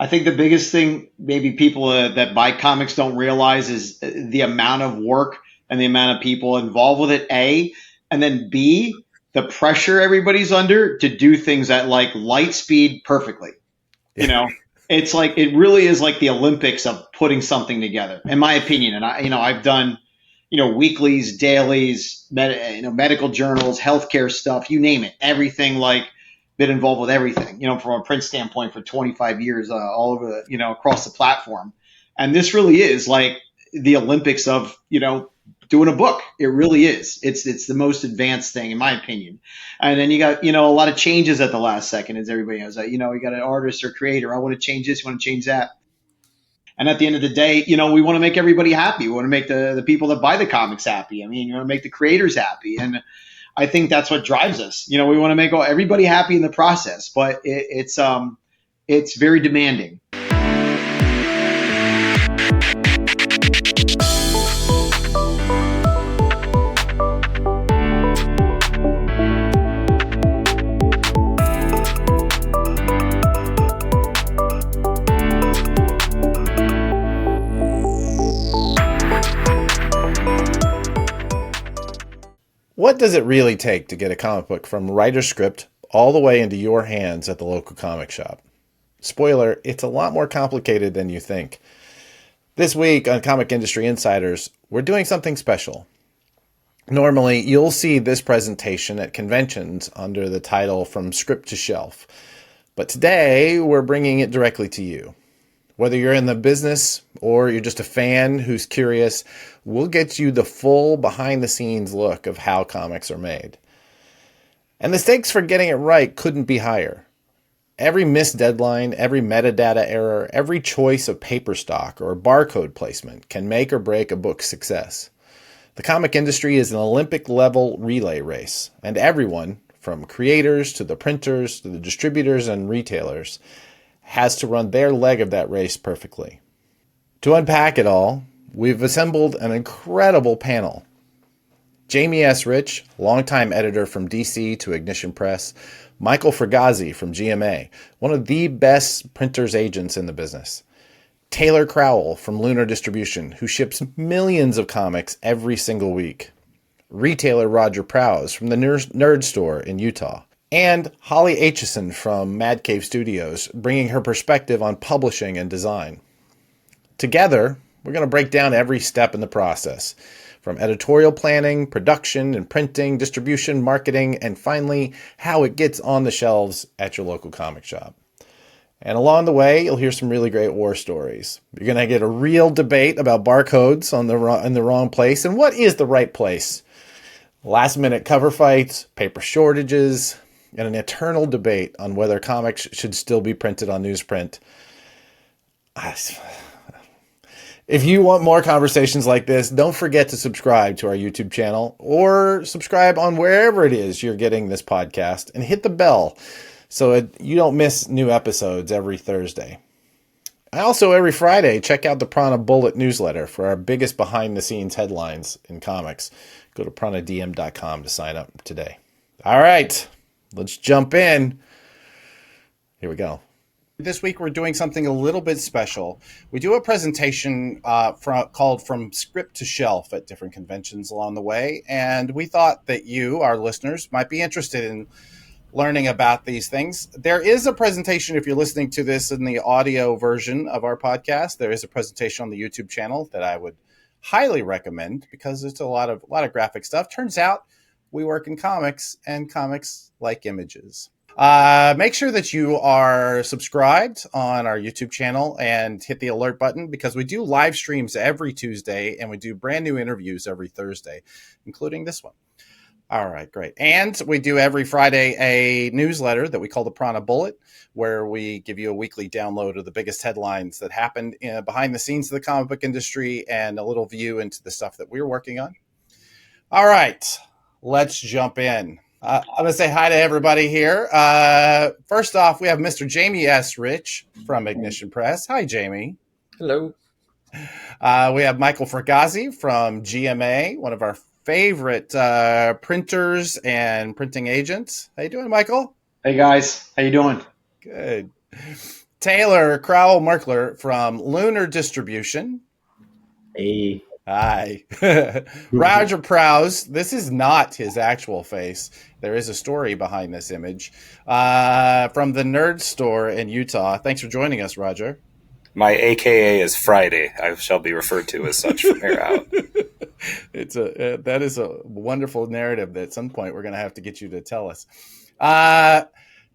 I think the biggest thing maybe people that buy comics don't realize is the amount of work and the amount of people involved with it, A, and then B, the pressure everybody's under to do things at like light speed perfectly. You Yeah. know, it's like it really is like the Olympics of putting something together, in my opinion. And I've done, weeklies, dailies, medical journals, healthcare stuff, you name it, everything. Like been involved with everything. From a print standpoint for 25 years, all over across the platform. And this really is like the Olympics of doing a book. It really is. It's the most advanced thing in my opinion. And then you got, a lot of changes at the last second, as everybody knows that. You got an artist or creator. I want to change this, you want to change that. And at the end of the day, we want to make everybody happy. We want to make the people that buy the comics happy. I mean, you want to make the creators happy. And I think that's what drives us. We want to make everybody happy in the process, but it's very demanding. What does it really take to get a comic book from writer's script all the way into your hands at the local comic shop? Spoiler, it's a lot more complicated than you think. This week on Comic Industry Insiders, we're doing something special. Normally, you'll see this presentation at conventions under the title From Script to Shelf. But today, we're bringing it directly to you. Whether you're in the business or you're just a fan who's curious, we'll get you the full behind-the-scenes look of how comics are made. And the stakes for getting it right couldn't be higher. Every missed deadline, every metadata error, every choice of paper stock or barcode placement can make or break a book's success. The comic industry is an Olympic-level relay race, and everyone, from creators to the printers to the distributors and retailers, has to run their leg of that race perfectly. To unpack it all, we've assembled an incredible panel. Jame S. Rich, longtime editor from DC to Ignition Press, Michael Fragassi from GMA, one of the best printers agents in the business, Taylor Crowell from Lunar Distribution, who ships millions of comics every single week, retailer Roger Prows from the Nerd Store in Utah, and Holly Atchison from Mad Cave Studios, bringing her perspective on publishing and design. Together, we're going to break down every step in the process, from editorial planning, production and printing, distribution, marketing, and finally, how it gets on the shelves at your local comic shop. And along the way, you'll hear some really great war stories. You're going to get a real debate about barcodes in the wrong place and what is the right place. Last-minute cover fights, paper shortages, and an eternal debate on whether comics should still be printed on newsprint. If you want more conversations like this, don't forget to subscribe to our YouTube channel or subscribe on wherever it is you're getting this podcast and hit the bell so you don't miss new episodes every Thursday. Also, every Friday, check out the Prana Bullet newsletter for our biggest behind-the-scenes headlines in comics. Go to pranadm.com to sign up today. All right. Let's jump in. Here we go. This week we're doing something a little bit special. We do a presentation called From Script to Shelf at different conventions along the way, and we thought that you, our listeners, might be interested in learning about these things. There is a presentation, if you're listening to this in the audio version of our podcast, there is a presentation on the YouTube channel that I would highly recommend because it's a lot of graphic stuff. Turns out we work in comics, and comics like images. Make sure that you are subscribed on our YouTube channel and hit the alert button because we do live streams every Tuesday and we do brand new interviews every Thursday, including this one. All right, great. And we do every Friday a newsletter that we call the Prana Bullet, where we give you a weekly download of the biggest headlines that happened behind the scenes of the comic book industry and a little view into the stuff that we're working on. All right. Let's jump in. I'm going to say hi to everybody here. First off, we have Mr. Jame S. Rich from Ignition Press. Hi, Jame. Hello. We have Michael Fragassi from GMA, one of our favorite printers and printing agents. How you doing, Michael? Hey, guys. How you doing? Good. Taylor Crowell Merkler from Lunar Distribution. Hey. Hi. Roger Prows. This is not his actual face. There is a story behind this image. From the Nerd Store in Utah. Thanks for joining us, Roger. My AKA is Friday. I shall be referred to as such from here out. That is a wonderful narrative that at some point we're going to have to get you to tell us.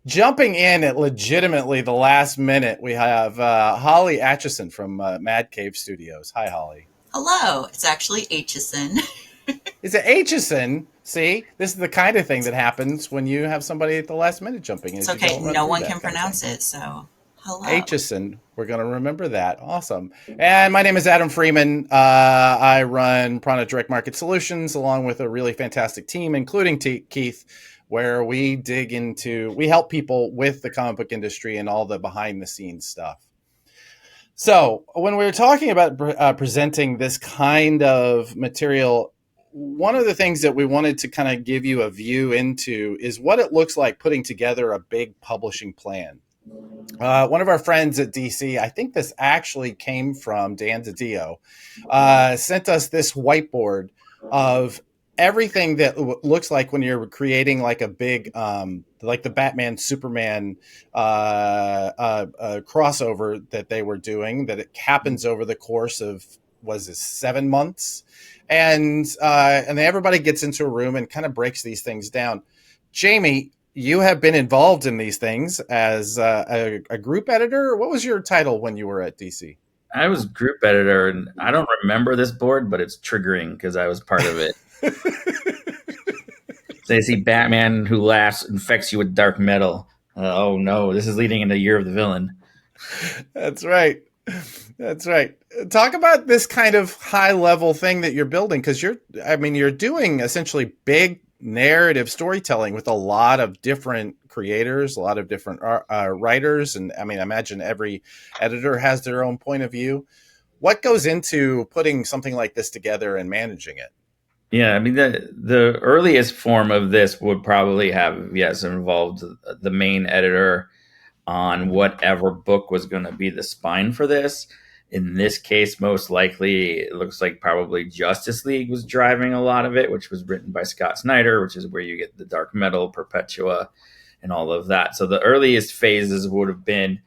Jumping in at legitimately the last minute, we have Holly Atchison from Mad Cave Studios. Hi, Holly. Hello. It's actually Atchison. Is it Atchison? See, this is the kind of thing that happens when you have somebody at the last minute jumping in. It's okay. No one can pronounce it, so hello. Atchison. We're going to remember that. Awesome. And my name is Adam Freeman. I run Prana Direct Market Solutions along with a really fantastic team, including Keith, where we help people with the comic book industry and all the behind the scenes stuff. So when we were talking about presenting this kind of material, one of the things that we wanted to kind of give you a view into is what it looks like putting together a big publishing plan. One of our friends at DC, I think this actually came from Dan DiDio, sent us this whiteboard of everything that looks like when you're creating like a big, like the Batman Superman crossover that they were doing, that it happens over the course of, was it 7 months? And then everybody gets into a room and kind of breaks these things down. Jame, you have been involved in these things as a group editor. What was your title when you were at DC? I was group editor, and I don't remember this board, but it's triggering because I was part of it. They see Batman who laughs infects you with dark metal. Oh no, this is leading into Year of the Villain. That's right. That's right. Talk about this kind of high level thing that you're building, because you're doing essentially big narrative storytelling with a lot of different creators, a lot of different writers. And I mean, I imagine every editor has their own point of view. What goes into putting something like this together and managing it? Yeah, I mean, the earliest form of this would probably have, involved the main editor on whatever book was going to be the spine for this. In this case, most likely, it looks like probably Justice League was driving a lot of it, which was written by Scott Snyder, which is where you get the Dark Metal, Perpetua, and all of that. So the earliest phases would have been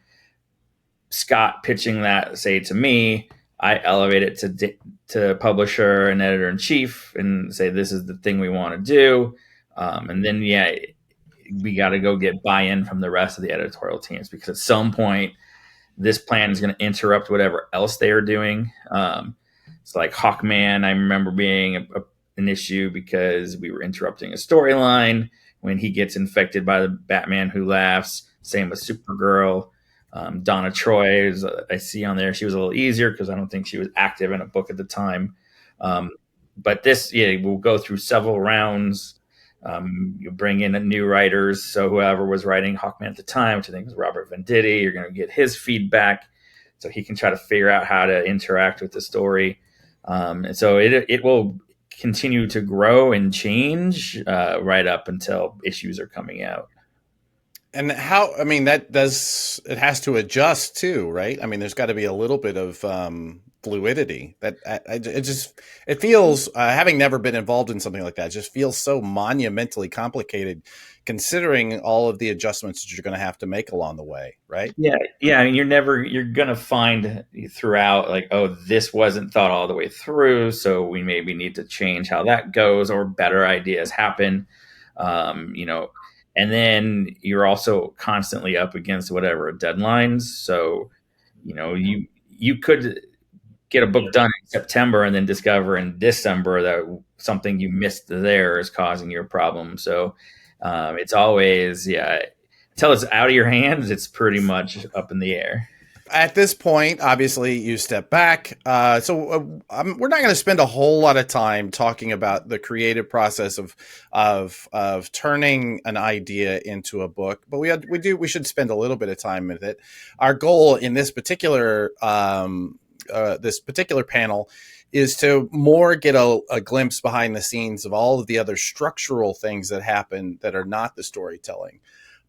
Scott pitching that, say, to me. I elevate it to publisher and editor-in-chief and say, this is the thing we want to do. And then, we got to go get buy-in from the rest of the editorial teams, because at some point, this plan is going to interrupt whatever else they are doing. It's like Hawkman, I remember being an issue because we were interrupting a storyline when he gets infected by the Batman who laughs. Same with Supergirl. Donna Troy, I see on there, she was a little easier because I don't think she was active in a book at the time. But this, we'll go through several rounds. You bring in new writers. So whoever was writing Hawkman at the time, which I think was Robert Venditti, you're going to get his feedback so he can try to figure out how to interact with the story. And so it will continue to grow and change right up until issues are coming out. And it has to adjust too, right? I mean, there's got to be a little bit of fluidity. It feels, having never been involved in something like that, it just feels so monumentally complicated, considering all of the adjustments that you're going to have to make along the way, right? Yeah. I mean, you're going to find throughout, like, oh, this wasn't thought all the way through, so we maybe need to change how that goes, or better ideas happen, And then you're also constantly up against whatever deadlines. So, you could get a book done in September and then discover in December that something you missed there is causing you a problem. So it's always, until it's out of your hands, it's pretty much up in the air. At this point, obviously, you step back. So we're not going to spend a whole lot of time talking about the creative process of turning an idea into a book, but we should spend a little bit of time with it. Our goal in this particular panel is to more get a glimpse behind the scenes of all of the other structural things that happen that are not the storytelling.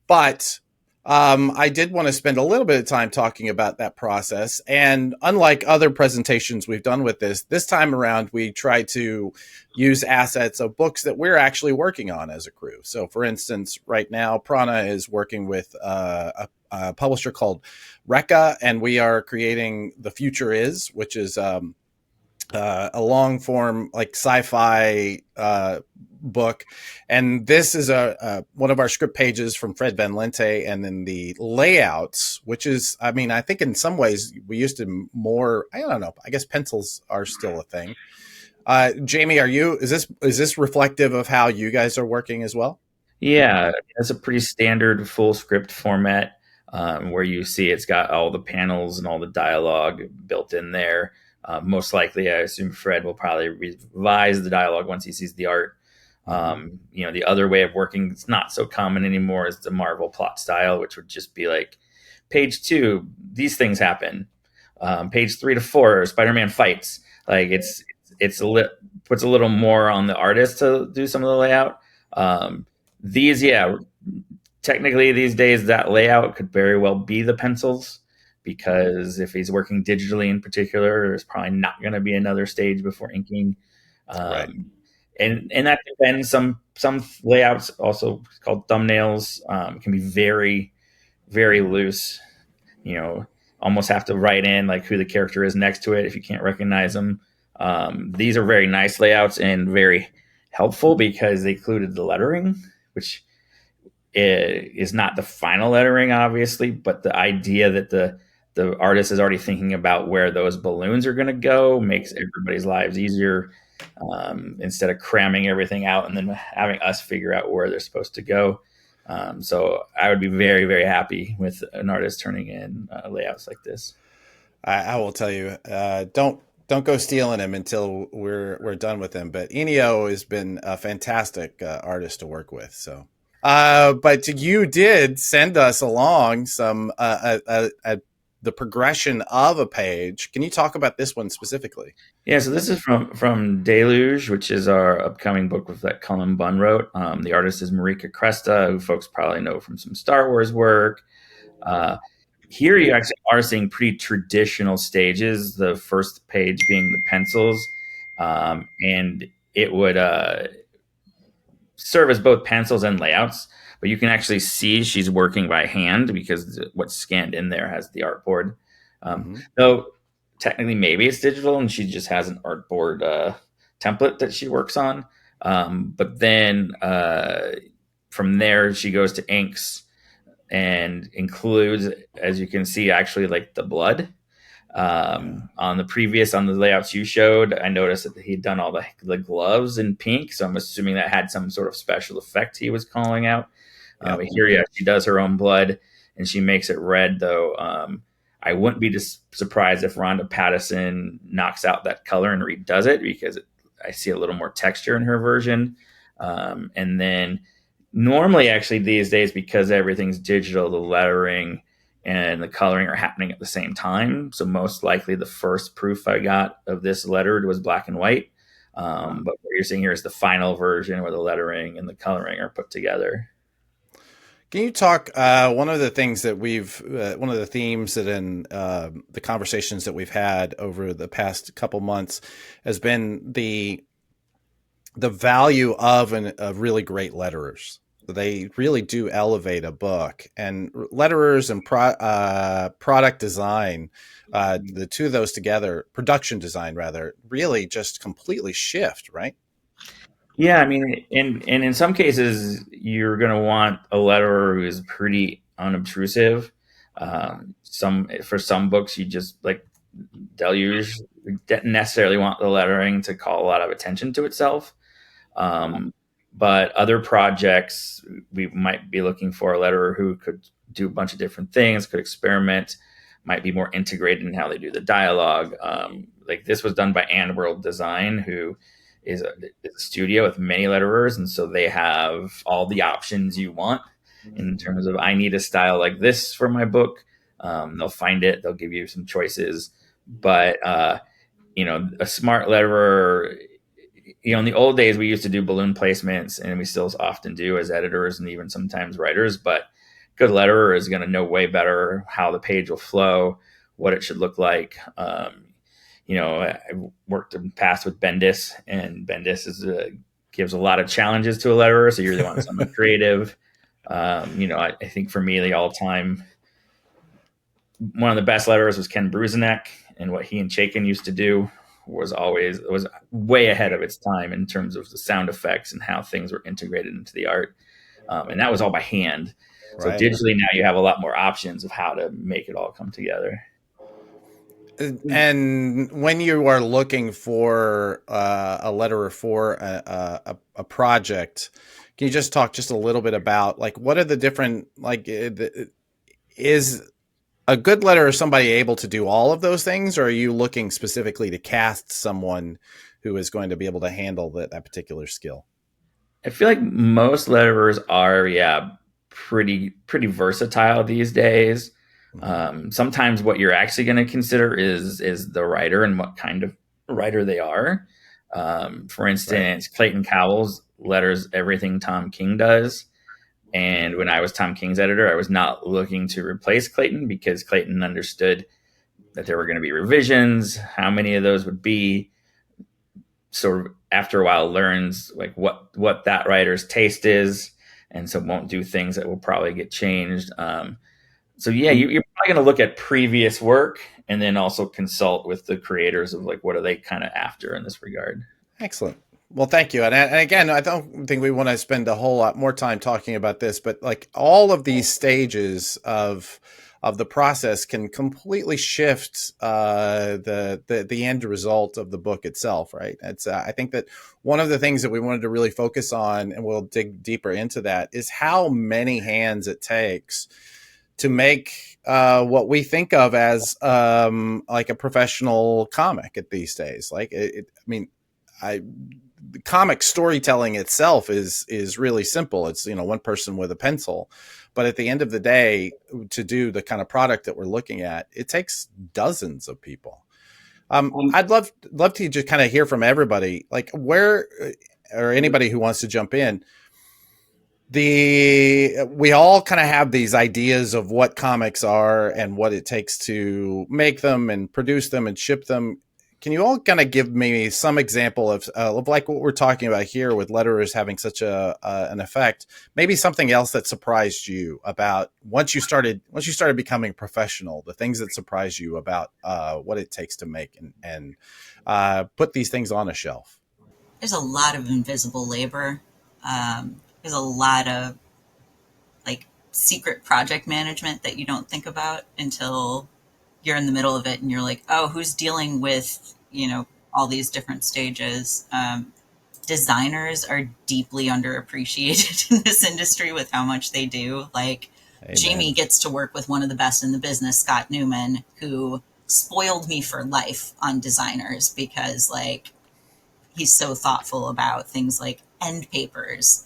But I did want to spend a little bit of time talking about that process. And unlike other presentations we've done with this time around, we try to use assets of books that we're actually working on as a crew. So, for instance, right now, Prana is working with a publisher called Recca, and we are creating The Future Is, which is a long form, like sci-fi book, and this is a one of our script pages from Fred Van Lente, and then the layouts, which is, I mean, I think in some ways we used to more, I don't know, I guess pencils are still a thing. Jamie, is this reflective of how you guys are working as well? Yeah, it's a pretty standard full script format, where you see it's got all the panels and all the dialogue built in there. Most likely, I assume Fred will probably revise the dialogue once he sees the art. The other way of working, it's not so common anymore, is the Marvel plot style, which would just be like, page 2, these things happen. Page 3 to 4, Spider-Man fights. Like puts a little more on the artist to do some of the layout. Technically these days that layout could very well be the pencils, because if he's working digitally in particular, there's probably not going to be another stage before inking. Right. And that depends. Some layouts, also called thumbnails, can be very, very loose. Almost have to write in like who the character is next to it if you can't recognize them. These are very nice layouts and very helpful because they included the lettering, which is not the final lettering, obviously, but the idea that the artist is already thinking about where those balloons are going to go makes everybody's lives easier, instead of cramming everything out and then having us figure out where they're supposed to go. So I would be very, very happy with an artist turning in layouts like this. I will tell you, don't go stealing him until we're done with him. But Enio has been a fantastic artist to work with. So, but you did send us along some the progression of a page. Can you talk about this one specifically? Yeah, so this is from Deluge, which is our upcoming book with that Cullen Bunn wrote. The artist is Marika Cresta, who folks probably know from some Star Wars work. Here you actually are seeing pretty traditional stages, the first page being the pencils, and it would serve as both pencils and layouts, but you can actually see she's working by hand because what's scanned in there has the artboard. Though technically maybe it's digital and she just has an artboard template that she works on. But then from there she goes to inks and includes, as you can see, actually like the blood. On the layouts you showed, I noticed that he'd done all the gloves in pink, so I'm assuming that had some sort of special effect he was calling out. But here, she does her own blood, and she makes it red, though. I wouldn't be surprised if Rhonda Pattison knocks out that color and redoes it, because I see a little more texture in her version. And then normally, actually, these days, because everything's digital, the lettering and the coloring are happening at the same time. So most likely the first proof I got of this lettered was black and white. But what you're seeing here is the final version where the lettering and the coloring are put together. Can you talk, one of the things that one of the themes that in the conversations that we've had over the past couple months has been the value of really great letterers. They really do elevate a book, and letterers and product design, the two of those together, production design rather, really just completely shift, right? Yeah, I mean, in some cases, you're going to want a letterer who is pretty unobtrusive. For some books, you just like Deluge didn't necessarily want the lettering to call a lot of attention to itself. But other projects, we might be looking for a letterer who could do a bunch of different things, could experiment, might be more integrated in how they do the dialogue. Like this was done by And World Design, who is a studio with many letterers, and so they have all the options you want in terms of, I need a style like this for my book. They'll find it, they'll give you some choices, but a smart letterer. In the old days, we used to do balloon placements, and we still often do as editors and even sometimes writers. But good letterer is going to know way better how the page will flow, what it should look like. I worked in the past with Bendis, and Bendis gives a lot of challenges to a letterer. So you really want something creative. I think for me, the all-time one of the best letterers was Ken Bruzenek, and what he and Chaikin used to do was way ahead of its time in terms of the sound effects and how things were integrated into the art. And that was all by hand. So Right. digitally now you have a lot more options of how to make it all come together. And when you are looking for a letterer for a project, can you just talk just a little bit about like what are the different is a good letterer somebody able to do all of those things, or are you looking specifically to cast someone who is going to be able to handle that particular skill? I feel like most letterers are pretty versatile these days. Sometimes what you're actually going to consider is the writer and what kind of writer they are. For instance, right. Clayton Cowles letters everything Tom King does. And when I was Tom King's editor, I was not looking to replace Clayton because Clayton understood that there were going to be revisions, how many of those would be. Sort of after a while learns like what that writer's taste is, and so won't do things that will probably get changed. You're probably going to look at previous work and then also consult with the creators of like what are they kind of after in this regard. Excellent. Well, thank you. And again, I don't think we want to spend a whole lot more time talking about this, but like all of these stages of the process can completely shift the end result of the book itself, right? It's I think that one of the things that we wanted to really focus on, and we'll dig deeper into that, is how many hands it takes to make what we think of as like a professional comic at these days. Like, the comic storytelling itself is really simple. It's, one person with a pencil, but at the end of the day, to do the kind of product that we're looking at, it takes dozens of people. I'd love to just kind of hear from everybody, like where, or anybody who wants to jump in. We all kind of have these ideas of what comics are and what it takes to make them and produce them and ship them. Can you all kind of give me some example of like what we're talking about here with letterers having such an effect? Maybe something else that surprised you about once you started becoming professional, the things that surprised you about what it takes to make and put these things on a shelf. There's a lot of invisible labor. There's a lot of like secret project management that you don't think about until you're in the middle of it and you're like, oh, who's dealing with, all these different stages. Designers are deeply underappreciated in this industry with how much they do. Like, Amen. Jame gets to work with one of the best in the business, Scott Newman, who spoiled me for life on designers because like he's so thoughtful about things like end papers,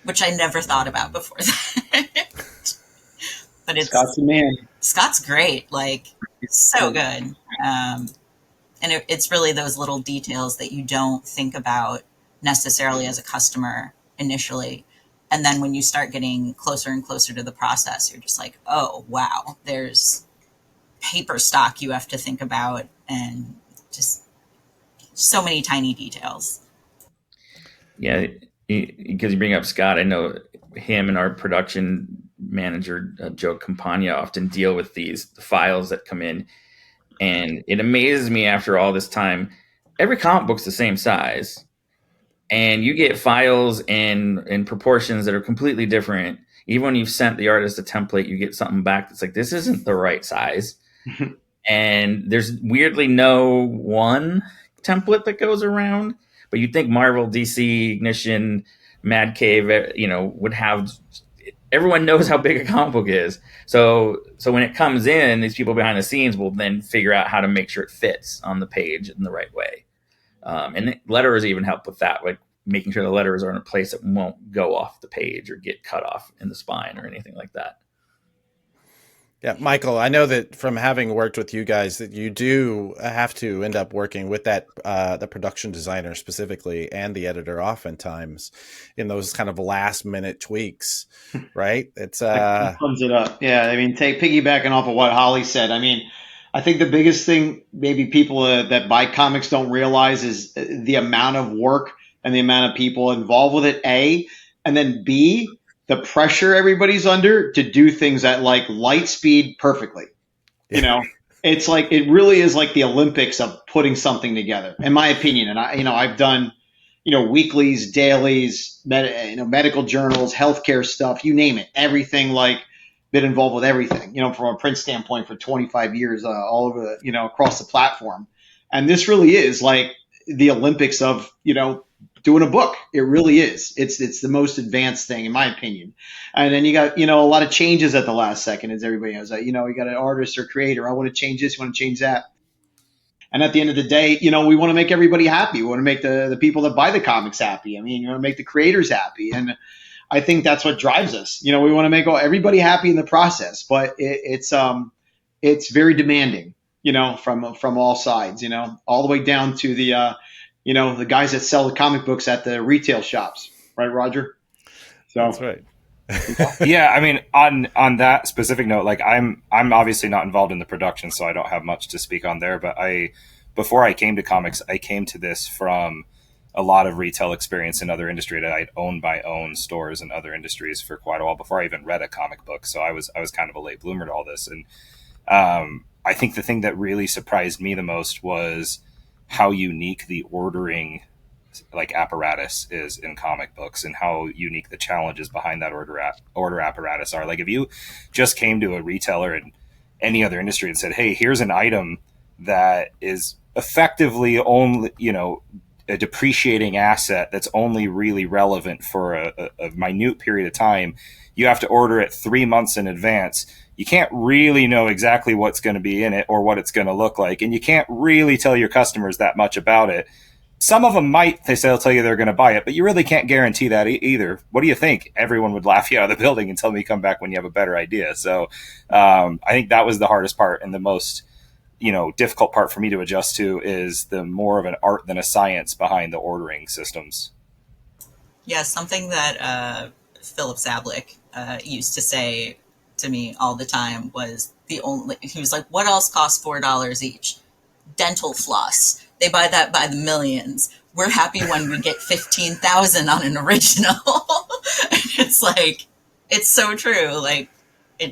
which I never thought about before that. But Scott's a man. Scott's great, like so good. And it's really those little details that you don't think about necessarily as a customer initially. And then when you start getting closer and closer to the process, you're just like, oh, wow, there's paper stock you have to think about and just so many tiny details. Yeah, because you bring up Scott, I know him and our production manager, Joe Campagna, often deal with these files that come in. And it amazes me after all this time, every comic book's the same size. And you get files in proportions that are completely different. Even when you've sent the artist a template, you get something back that's like, this isn't the right size. And there's weirdly no one template that goes around. But you'd think Marvel, DC, Ignition, Mad Cave, would have... Everyone knows how big a comic book is. So when it comes in, these people behind the scenes will then figure out how to make sure it fits on the page in the right way. And letterers even help with that, like making sure the letters are in a place that won't go off the page or get cut off in the spine or anything like that. Yeah, Michael, I know that from having worked with you guys that you do have to end up working with that the production designer specifically and the editor oftentimes in those kind of last minute tweaks, right? It's That sums it up. Yeah, I mean, piggybacking off of what Holly said. I mean, I think the biggest thing maybe people that buy comics don't realize is the amount of work and the amount of people involved with it. A, and then B, the pressure everybody's under to do things at like light speed perfectly. You know, it's like it really is like the Olympics of putting something together, in my opinion. And I've done weeklies, dailies, medical journals, healthcare stuff, you name it, everything, like been involved with everything, from a print standpoint for 25 years, all over, across the platform. And this really is like the Olympics of, doing a book. It really is. It's the most advanced thing, in my opinion. And then you got, a lot of changes at the last second, as everybody knows. You got an artist or creator. I want to change this, you want to change that. And at the end of the day, we want to make everybody happy. We want to make the people that buy the comics happy. I mean, you want to make the creators happy. And I think that's what drives us. We want to make everybody happy in the process, but it's very demanding, from all sides, all the way down to the guys that sell the comic books at the retail shops. Right, Roger? So that's right. Yeah, I mean, on that specific note, like I'm obviously not involved in the production, so I don't have much to speak on there. But before I came to comics, I came to this from a lot of retail experience in other industry that I'd owned my own stores in other industries for quite a while before I even read a comic book. So I was kind of a late bloomer to all this, and I think the thing that really surprised me the most was how unique the ordering like apparatus is in comic books and how unique the challenges behind that order apparatus are. Like if you just came to a retailer in any other industry and said, hey, here's an item that is effectively only, a depreciating asset that's only really relevant for a minute period of time. You have to order it 3 months in advance. You can't really know exactly what's going to be in it or what it's going to look like. And you can't really tell your customers that much about it. Some of them might, they'll tell you they're going to buy it, but you really can't guarantee that either. What do you think? Everyone would laugh you out of the building and tell me come back when you have a better idea. So I think that was the hardest part, and the most difficult part for me to adjust to is the more of an art than a science behind the ordering systems. Yeah, something that Philip Zablick used to say to me all the time was he was like, what else costs $4 each? Dental floss. They buy that by the millions. We're happy when we get 15,000 on an original. It's like, it's so true. Like,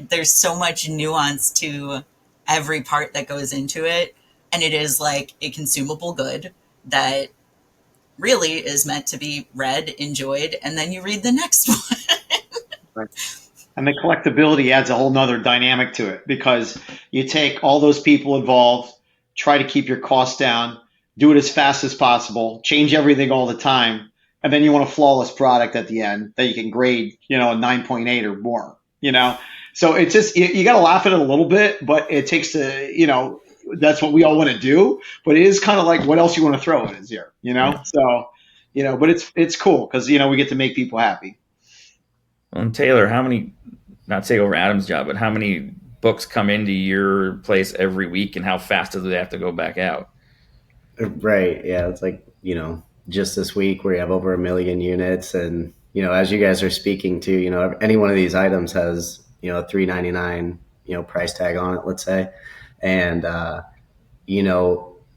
there's so much nuance to every part that goes into it. And it is like a consumable good that really is meant to be read, enjoyed, and then you read the next one. Right. And the collectability adds a whole nother dynamic to it, because you take all those people involved, try to keep your costs down, do it as fast as possible, change everything all the time, and then you want a flawless product at the end that you can grade, a 9.8 or more, So it's just, you got to laugh at it a little bit, but it takes that's what we all want to do, but it is kind of like, what else you want to throw in his ear, So, but it's cool because, we get to make people happy. Well, and Taylor, how many, not to take over Adam's job, but how many books come into your place every week, and how fast do they have to go back out? Right. Yeah. It's like, just this week where you have over 1 million units, and, as you guys are speaking to, any one of these items has, a $3.99, price tag on it, let's say. And,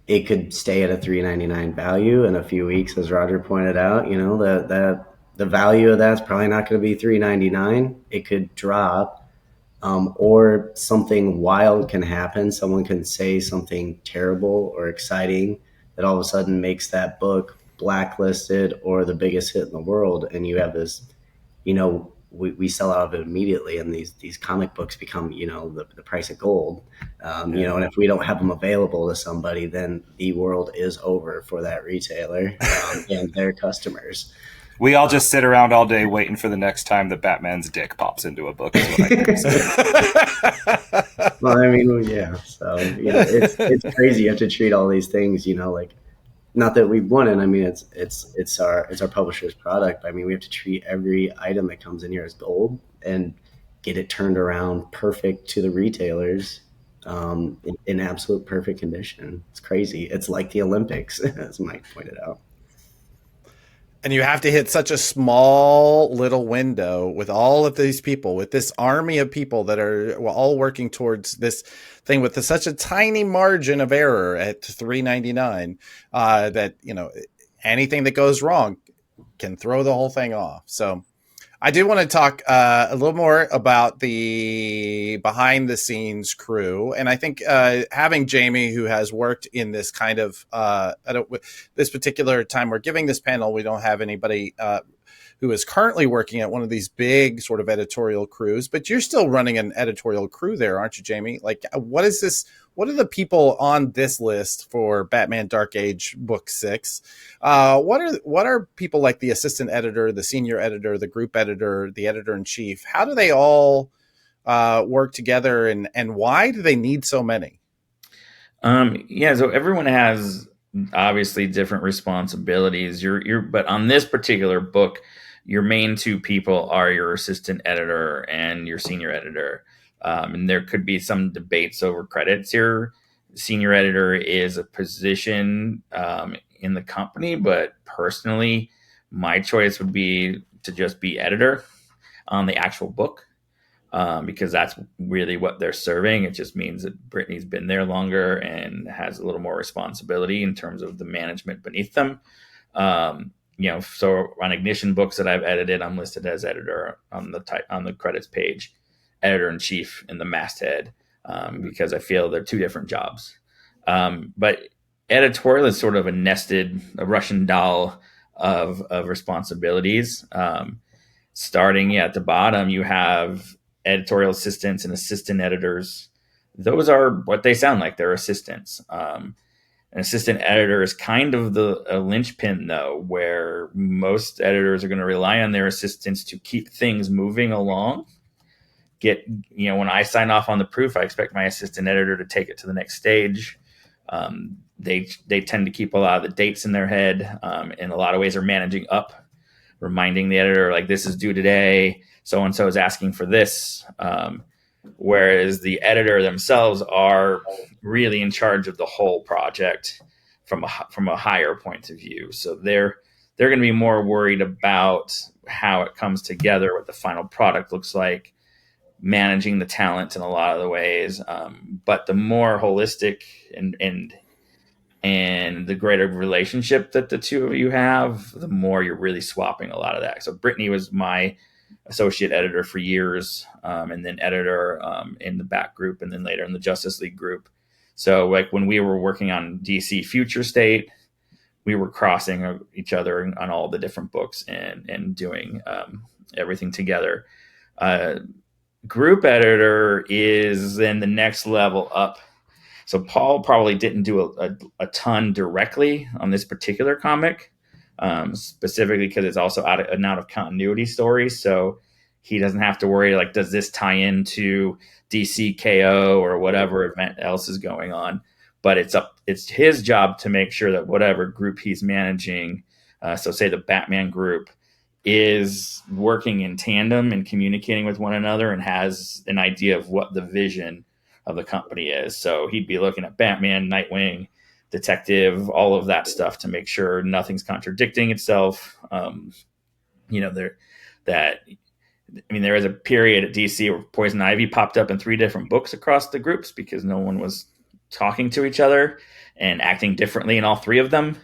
it could stay at a $3.99 value in a few weeks, as Roger pointed out. The value of that's probably not going to be $3.99. It could drop, or something wild can happen. Someone can say something terrible or exciting that all of a sudden makes that book blacklisted or the biggest hit in the world, and you have this, we sell out of it immediately, and these comic books become, the price of gold. And if we don't have them available to somebody, then the world is over for that retailer and their customers. We all just sit around all day waiting for the next time that Batman's dick pops into a book, is what I say. Well, I mean, yeah. So, it's crazy. You have to treat all these things, like, not that we won it. I mean, it's our publisher's product. I mean, we have to treat every item that comes in here as gold and get it turned around perfect to the retailers, in absolute perfect condition. It's crazy. It's like the Olympics, as Mike pointed out. And you have to hit such a small little window with all of these people, with this army of people that are all working towards this thing with such a tiny margin of error at $3.99, that, you know, anything that goes wrong can throw the whole thing off. So I do want to talk a little more about the behind the scenes crew. And I think having Jame, who has worked in this kind of, this particular time we're giving this panel, we don't have anybody who is currently working at one of these big sort of editorial crews, but you're still running an editorial crew there, aren't you, Jame? Like, what is this? What are the people on this list for Batman Dark Age Book 6? What are people like the assistant editor, the senior editor, the group editor, the editor-in-chief? How do they all work together, and why do they need so many? So everyone has obviously different responsibilities. But on this particular book, your main two people are your assistant editor and your senior editor. And there could be some debates over credits here. Senior editor is a position in the company, but personally, my choice would be to just be editor on the actual book, because that's really what they're serving. It just means that Brittany's been there longer and has a little more responsibility in terms of the management beneath them. So on Ignition books that I've edited, I'm listed as editor on the credits page, editor-in-chief in the masthead, because I feel they're two different jobs. But editorial is sort of a Russian doll of responsibilities. Starting at the bottom, you have editorial assistants and assistant editors. Those are what they sound like. They're assistants. An assistant editor is kind of a linchpin, though, where most editors are going to rely on their assistants to keep things moving along. When I sign off on the proof, I expect my assistant editor to take it to the next stage. They tend to keep a lot of the dates in their head. In a lot of ways, are managing up, reminding the editor, like, this is due today, so and so is asking for this. Whereas the editor themselves are really in charge of the whole project from a higher point of view. So they're going to be more worried about how it comes together, what the final product looks like, managing the talent in a lot of the ways. But the more holistic and the greater relationship that the two of you have, the more you're really swapping a lot of that. So Brittany was my associate editor for years, and then editor in the Bat group, and then later in the Justice League group. So like when we were working on DC Future State, we were crossing each other on all the different books and doing everything together. Group editor is then the next level up. So Paul probably didn't do a ton directly on this particular comic, specifically because it's also an out of continuity story. So he doesn't have to worry, like, does this tie into DC KO or whatever event else is going on? But it's his job to make sure that whatever group he's managing, so say the Batman group, is working in tandem and communicating with one another and has an idea of what the vision of the company is. So he'd be looking at Batman, Nightwing, Detective, all of that stuff to make sure nothing's contradicting itself. There was a period at DC where Poison Ivy popped up in 3 different books across the groups because no one was talking to each other and acting differently in all 3 of them.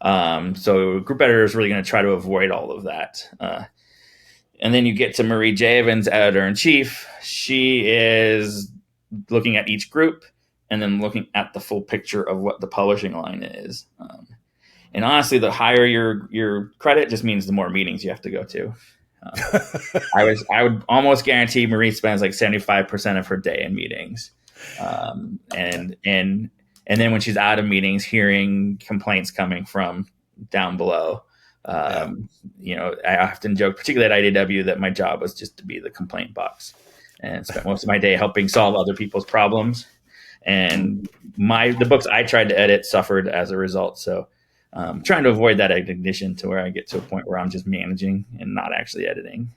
So group editor is really going to try to avoid all of that. And then you get to Marie J. Evans, editor-in-chief. She is looking at each group and then looking at the full picture of what the publishing line is. And honestly, the higher your credit just means the more meetings you have to go to. I would almost guarantee Marie spends like 75% of her day in meetings. And then when she's out of meetings, hearing complaints coming from down below. I often joke, particularly at IDW, that my job was just to be the complaint box and spent most of my day helping solve other people's problems. And the books I tried to edit suffered as a result. So trying to avoid that at Ignition to where I get to a point where I'm just managing and not actually editing.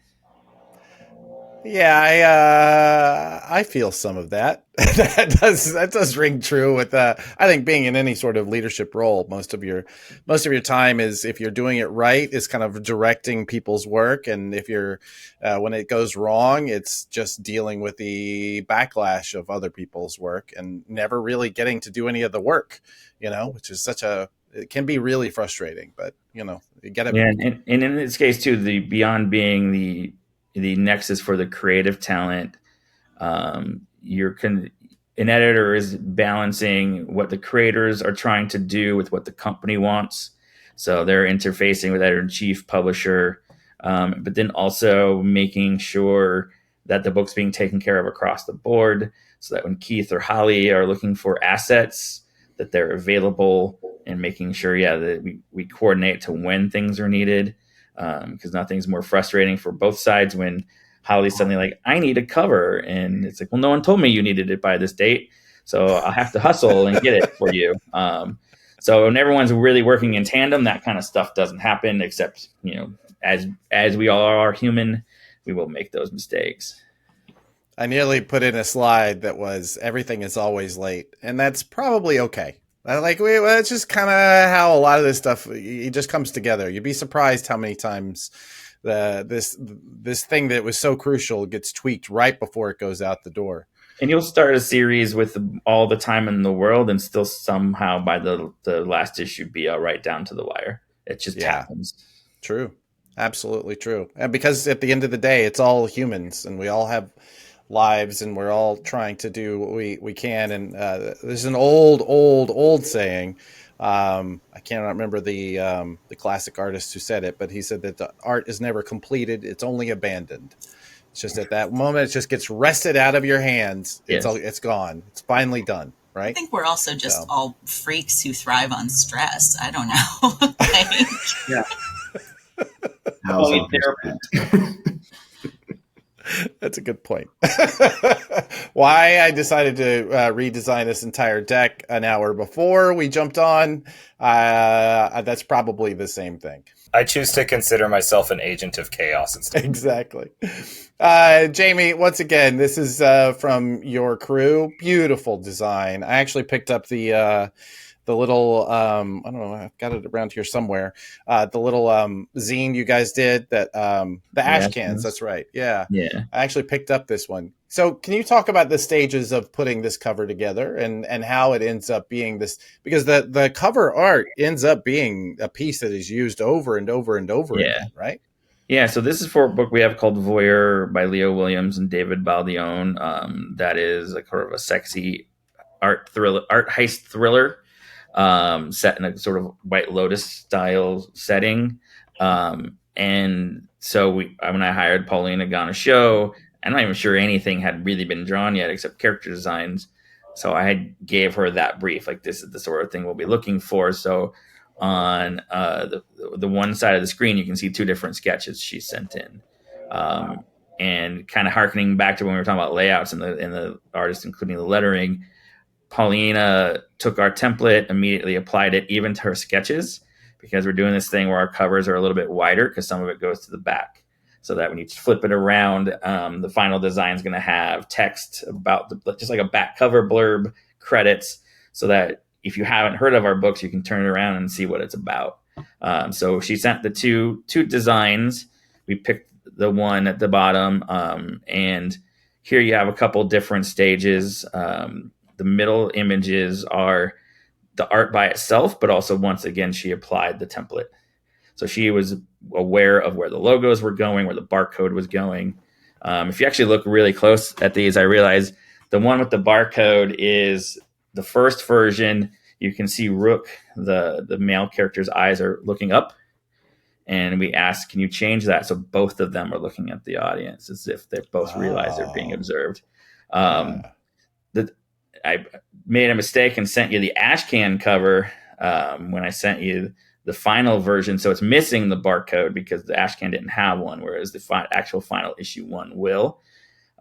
Yeah, I feel some of that. That does ring true with I think being in any sort of leadership role, most of your time is, if you're doing it right, is kind of directing people's work, and if you're when it goes wrong, it's just dealing with the backlash of other people's work and never really getting to do any of the work, which is it can be really frustrating, but you get it. Yeah, and in this case too, the beyond being the nexus for the creative talent, an editor is balancing what the creators are trying to do with what the company wants. So they're interfacing with editor-in-chief, publisher, but then also making sure that the book's being taken care of across the board, so that when Keith or Holly are looking for assets, that they're available, and making sure, that we coordinate to when things are needed, because nothing's more frustrating for both sides when Holly's suddenly like, I need a cover, and it's like, well, no one told me you needed it by this date, so I'll have to hustle and get it for you. So when everyone's really working in tandem, that kind of stuff doesn't happen, except, as we all are human, we will make those mistakes. I nearly put in a slide that was everything is always late, and that's probably okay. It's just kind of how a lot of this stuff, it just comes together. You'd be surprised how many times this thing that was so crucial gets tweaked right before it goes out the door. And you'll start a series with all the time in the world, and still somehow by the last issue be right down to the wire. It just happens. True. Absolutely true. And because at the end of the day, it's all humans, and we all have lives, and we're all trying to do what we can. And there's an old saying. I can't remember the classic artist who said it, but he said that the art is never completed; it's only abandoned. It's just at that moment, it just gets wrested out of your hands. It's gone. It's finally done. Right. I think we're also just all freaks who thrive on stress. I don't know. Yeah. That's a good point. Why I decided to redesign this entire deck an hour before we jumped on, that's probably the same thing. I choose to consider myself an agent of chaos instead. Exactly. Jame, once again, this is from your crew. Beautiful design. I actually picked up the little, I don't know, I've got it around here somewhere. The little zine you guys did, that the ash cans. That's right. Yeah. I actually picked up this one. So can you talk about the stages of putting this cover together and how it ends up being this? Because the cover art ends up being a piece that is used over and over and over again, right? Yeah, so this is for a book we have called Voyeur by Leo Williams and David Baldione. That is a kind of a sexy art heist thriller. Set in a sort of White Lotus style setting. And so when I hired Paulina Ganesho, I'm not even sure anything had really been drawn yet except character designs. So I gave her that brief, like, this is the sort of thing we'll be looking for. So on the one side of the screen, you can see two different sketches she sent in. And kind of harkening back to when we were talking about layouts and the artist, including the lettering, Paulina took our template, immediately applied it even to her sketches, because we're doing this thing where our covers are a little bit wider because some of it goes to the back, so that when you flip it around, the final design is going to have text about just like a back cover blurb, credits, so that if you haven't heard of our books, you can turn it around and see what it's about. So she sent the two designs. We picked the one at the bottom, and here you have a couple different stages. The middle images are the art by itself, but also, once again, she applied the template. So she was aware of where the logos were going, where the barcode was going. If you actually look really close at these, I realize the one with the barcode is the first version. You can see Rook, the male character's eyes are looking up. And we asked, can you change that so both of them are looking at the audience as if they both realize they're being observed? I made a mistake and sent you the ash can cover when I sent you the final version. So it's missing the barcode because the ash can didn't have one, whereas the actual final issue one will.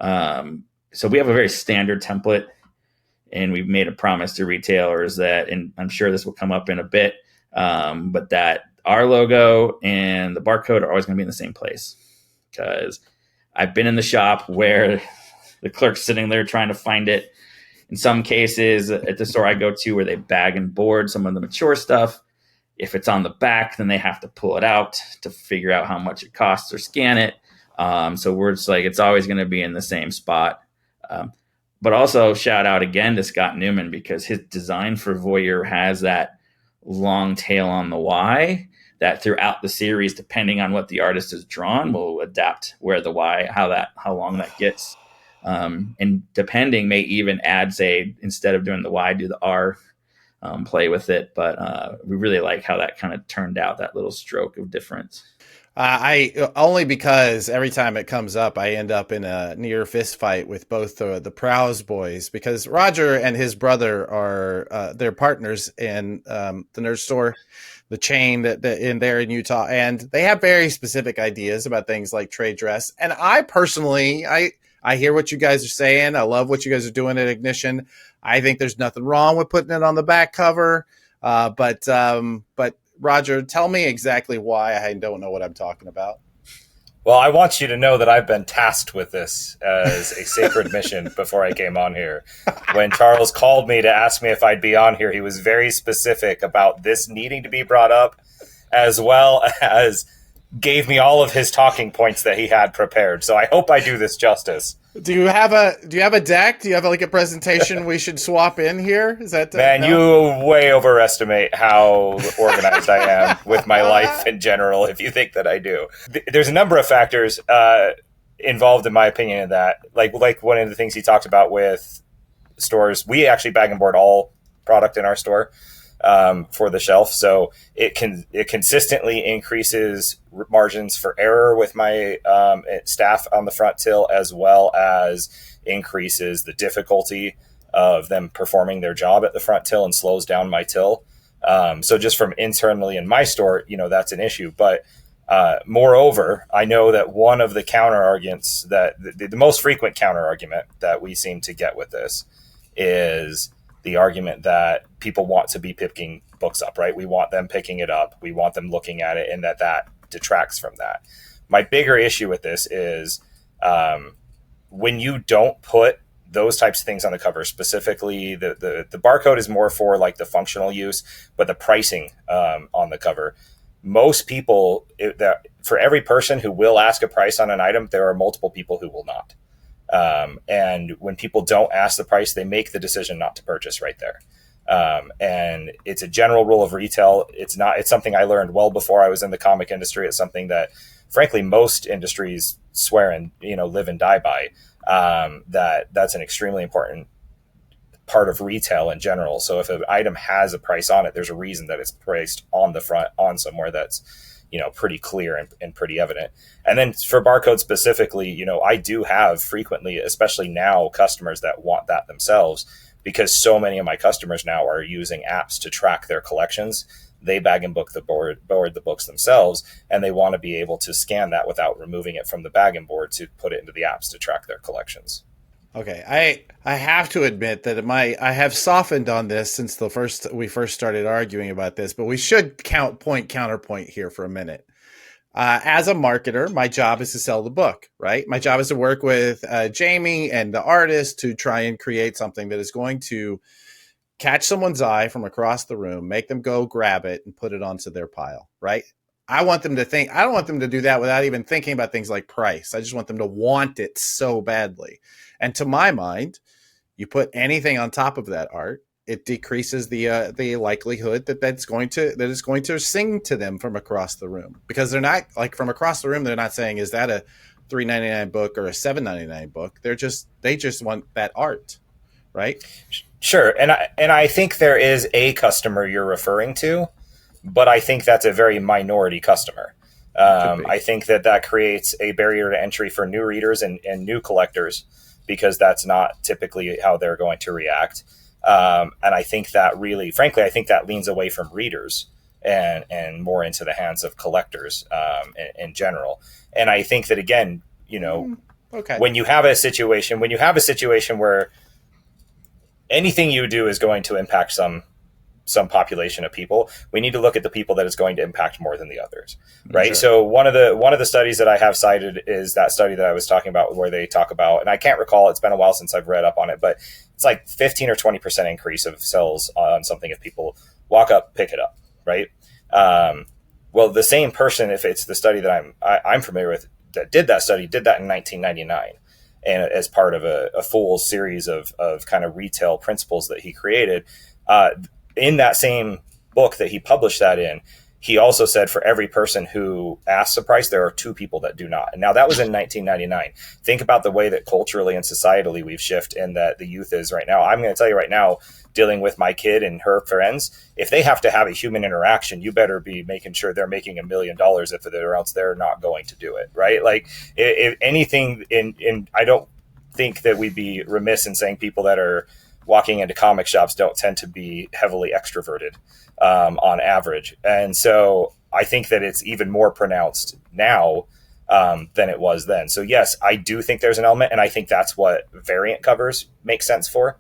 So we have a very standard template, and we've made a promise to retailers that, and I'm sure this will come up in a bit, but that our logo and the barcode are always going to be in the same place, because I've been in the shop where the clerk's sitting there trying to find it. In some cases, at the store I go to where they bag and board some of the mature stuff, if it's on the back, then they have to pull it out to figure out how much it costs or scan it. So we're just like, it's always going to be in the same spot. But also shout out again to Scott Newman, because his design for Voyeur has that long tail on the Y that throughout the series, depending on what the artist has drawn, will adapt where the Y, how long that gets. And depending, may even add, say, instead of doing the Y, do the R, play with it. But we really like how that kind of turned out, that little stroke of difference. I only because every time it comes up, I end up in a near fist fight with both the Prows boys, because Roger and his brother are their partners in the nerd store, the chain that in there in Utah, and they have very specific ideas about things like trade dress. And I personally, I hear what you guys are saying. I love what you guys are doing at Ignition. I think there's nothing wrong with putting it on the back cover, but Roger, tell me exactly why I don't know what I'm talking about. Well, I want you to know that I've been tasked with this as a sacred mission before I came on here. When Charles called me to ask me if I'd be on here, he was very specific about this needing to be brought up, as well as gave me all of his talking points that he had prepared. So I hope I do this justice. Do you have a deck? Do you have like a presentation we should swap in here? Is that man? No? You way overestimate how organized I am with my life in general. If you think that I do, there's a number of factors involved, in my opinion, in that. Like one of the things he talked about with stores, we actually bag and board all product in our store for the shelf, so it consistently increases margins for error with my staff on the front till, as well as increases the difficulty of them performing their job at the front till and slows down my till. So just from internally in my store, that's an issue. But moreover, I know that one of the counter arguments that the most frequent counter argument that we seem to get with this is the argument that people want to be picking books up, right? We want them picking it up. We want them looking at it, and that detracts from that. My bigger issue with this is when you don't put those types of things on the cover, specifically the barcode is more for like the functional use, but the pricing on the cover, most people, for every person who will ask a price on an item, there are multiple people who will not. And when people don't ask the price, they make the decision not to purchase right there. And it's a general rule of retail. It's something I learned well before I was in the comic industry. It's something that, frankly, most industries swear and, live and die by. That's an extremely important part of retail in general. So if an item has a price on it, there's a reason that it's priced on the front on somewhere that's, pretty clear and pretty evident. And then for barcode specifically, I do have frequently, especially now, customers that want that themselves, because so many of my customers now are using apps to track their collections. They bag and board the books themselves, and they want to be able to scan that without removing it from the bag and board to put it into the apps to track their collections. Okay, I have to admit that I have softened on this since we first started arguing about this, but we should counterpoint here for a minute. As a marketer, my job is to sell the book, right? My job is to work with Jame and the artist to try and create something that is going to catch someone's eye from across the room, make them go grab it and put it onto their pile, right? I want them to think. I don't want them to do that without even thinking about things like price. I just want them to want it so badly. And to my mind, you put anything on top of that art, it decreases the likelihood that it's going to sing to them from across the room, because they're not like from across the room. They're not saying, is that a $3.99 book or a $7.99 book? They just want that art, right? Sure. And I think there is a customer you're referring to, but I think that's a very minority customer. I think that creates a barrier to entry for new readers and new collectors, because that's not typically how they're going to react. And I think that really, frankly, I think that leans away from readers and more into the hands of collectors in general. And I think that, again, when you have a situation where anything you do is going to impact some some population of people, we need to look at the people that it's going to impact more than the others, right? Sure. So one of the studies that I have cited is that study that I was talking about, where they talk about, and I can't recall, it's been a while since I've read up on it, but it's like 15 or 20% increase of sales on something if people walk up, pick it up, right? Well, the same person, if it's the study that I'm familiar with that did that study, did that in 1999. And as part of a full series of kind of retail principles that he created, in that same book that he published that in, he also said for every person who asks a price, there are 2 people that do not. And now that was in 1999. Think about the way that culturally and societally we've shifted and that the youth is right now. I'm going to tell you right now, dealing with my kid and her friends, if they have to have a human interaction, you better be making sure they're making $1 million or else they're not going to do it, right? Like if anything, I don't think that we'd be remiss in saying people that are walking into comic shops don't tend to be heavily extroverted on average. And so I think that it's even more pronounced now than it was then. So yes, I do think there's an element, and I think that's what variant covers make sense for.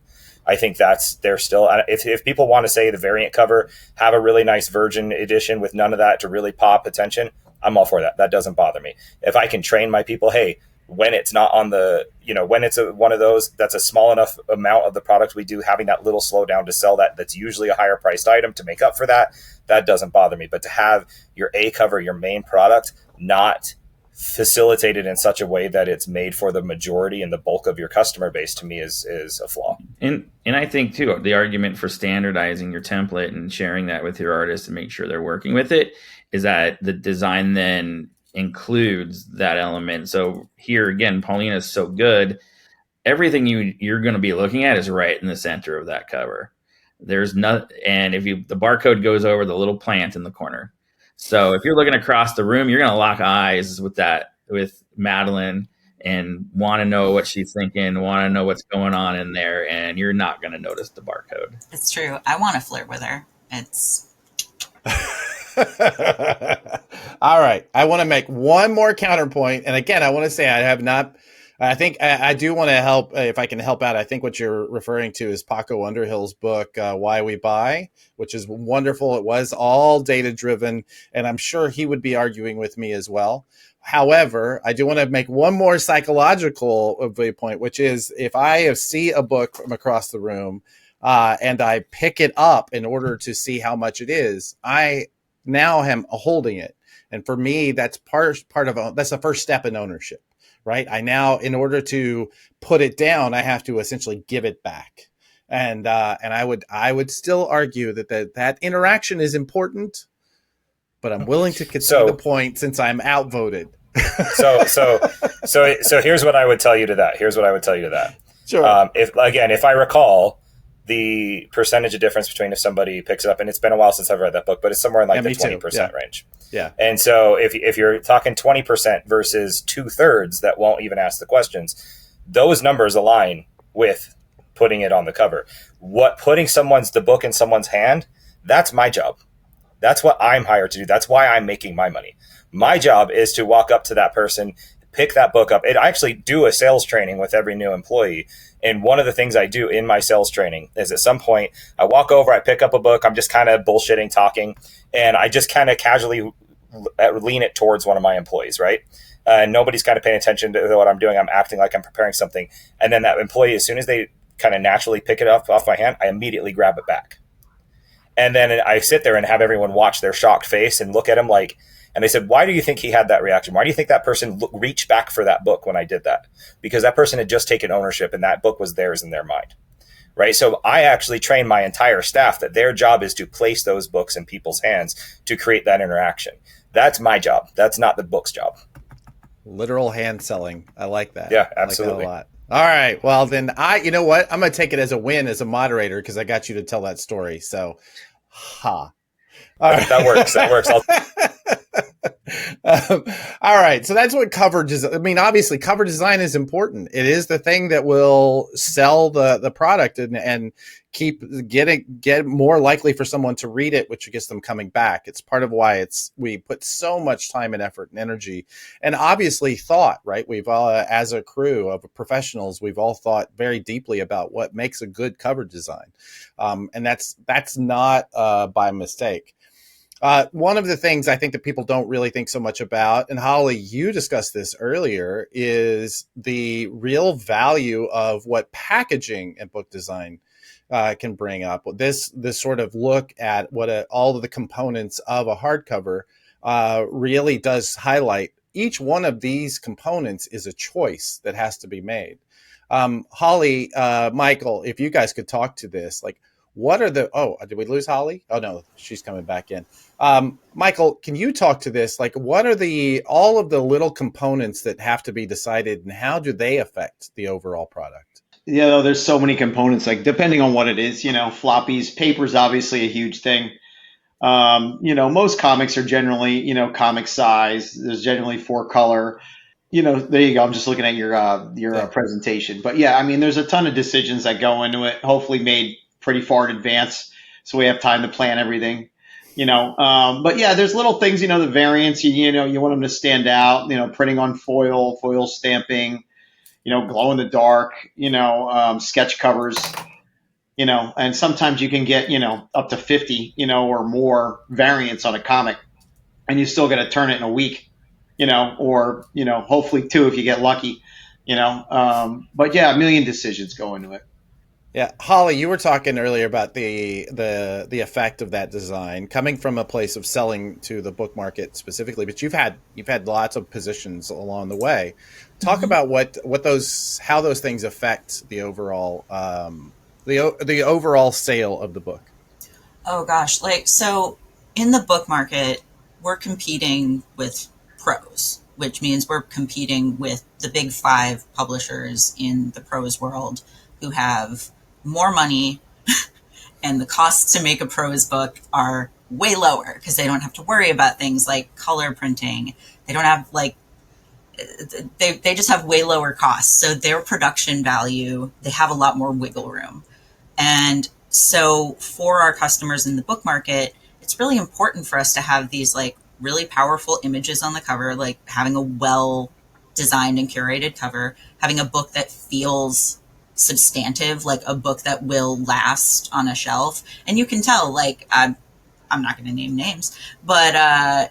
I think they're still, if people want to say the variant cover, have a really nice virgin edition with none of that to really pop attention, I'm all for that. That doesn't bother me. If I can train my people, hey, when it's not on the, when it's one of those, that's a small enough amount of the product we do, having that little slowdown to sell that's usually a higher priced item to make up for that doesn't bother me. But to have your A cover, your main product, not facilitated in such a way that it's made for the majority and the bulk of your customer base, to me is a flaw. And I think too, the argument for standardizing your template and sharing that with your artists and make sure they're working with it is that the design then includes that element. So here again, Paulina is so good. Everything you're going to be looking at is right in the center of that cover. There's not, and if the barcode goes over the little plant in the corner. So if you're looking across the room, you're going to lock eyes with Madeline and want to know what she's thinking, want to know what's going on in there, and you're not going to notice the barcode. It's true. I want to flirt with her. It's all right. I want to make one more counterpoint. And again, I want to say I think I do want to help, if I can help out. I think what you're referring to is Paco Underhill's book, Why We Buy, which is wonderful. It was all data driven, and I'm sure he would be arguing with me as well. However, I do want to make one more psychological point, which is if I see a book from across the room and I pick it up in order to see how much it is, I now am holding it. And for me, that's part of that's the first step in ownership. Right. I now, in order to put it down, I have to essentially give it back. And I would still argue that interaction is important, but I'm willing to concede the point since I'm outvoted. So here's what I would tell you to that. Sure. If I recall, the percentage of difference between if somebody picks it up, and it's been a while since I've read that book, but it's somewhere in the 20% range. Yeah. And so if you're talking 20% versus 2/3 that won't even ask the questions, those numbers align with putting it on the cover. Putting the book in someone's hand, that's my job. That's what I'm hired to do. That's why I'm making my money. My job is to walk up to that person, pick that book up. I actually do a sales training with every new employee. And one of the things I do in my sales training is at some point I walk over, I pick up a book, I'm just kind of bullshitting, talking, and I just kind of casually lean it towards one of my employees, right? Nobody's kind of paying attention to what I'm doing. I'm acting like I'm preparing something. And then that employee, as soon as they kind of naturally pick it up off my hand, I immediately grab it back. And then I sit there and have everyone watch their shocked face and look at him and they said, why do you think he had that reaction? Why do you think that person reached back for that book when I did that? Because that person had just taken ownership and that book was theirs in their mind, right? So I actually train my entire staff that their job is to place those books in people's hands to create that interaction. That's my job. That's not the book's job. Literal hand selling. I like that. Yeah, absolutely. I like that a lot. All right. Well, then you know what? I'm going to take it as a win as a moderator because I got you to tell that story. So, All right. That works. All right, so that's what cover design. I mean, obviously, cover design is important. It is the thing that will sell the product and get more likely for someone to read it, which gets them coming back. It's part of why we put so much time and effort and energy, and obviously thought. Right, we've all, as a crew of professionals, we've all thought very deeply about what makes a good cover design, and that's not by mistake. One of the things I think that people don't really think so much about, and Holly, you discussed this earlier, is the real value of what packaging and book design can bring up. This sort of look at what all of the components of a hardcover really does highlight. Each one of these components is a choice that has to be made. Holly, Michael, if you guys could talk to this, like, what are did we lose Holly? Oh no, she's coming back in. Michael, can you talk to this? Like, what are all of the little components that have to be decided, and how do they affect the overall product? Yeah, there's so many components, like depending on what it is, floppies, paper's obviously a huge thing. Most comics are generally, comic size. There's generally 4-color. There you go. I'm just looking at your presentation. But yeah, I mean, there's a ton of decisions that go into it, hopefully made pretty far in advance, so we have time to plan everything. But yeah, there's little things, the variants, you want them to stand out, printing on foil stamping, glow in the dark, sketch covers, and sometimes you can get, up to 50, or more variants on a comic, and you still got to turn it in a week, or, hopefully 2 if you get lucky, but yeah, a million decisions go into it. Yeah, Holly, you were talking earlier about the effect of that design coming from a place of selling to the book market specifically, but you've had lots of positions along the way. Talk about how those things affect the overall the overall sale of the book. Oh gosh, so in the book market, we're competing with Prows, which means we're competing with the big 5 publishers in the prose world who have more money and the costs to make a prose book are way lower because they don't have to worry about things like color printing. They don't have they just have way lower costs. So their production value, they have a lot more wiggle room. And so for our customers in the book market, it's really important for us to have these really powerful images on the cover, like having a well designed and curated cover, having a book that feels substantive, like a book that will last on a shelf. And you can tell, I'm not going to name names, but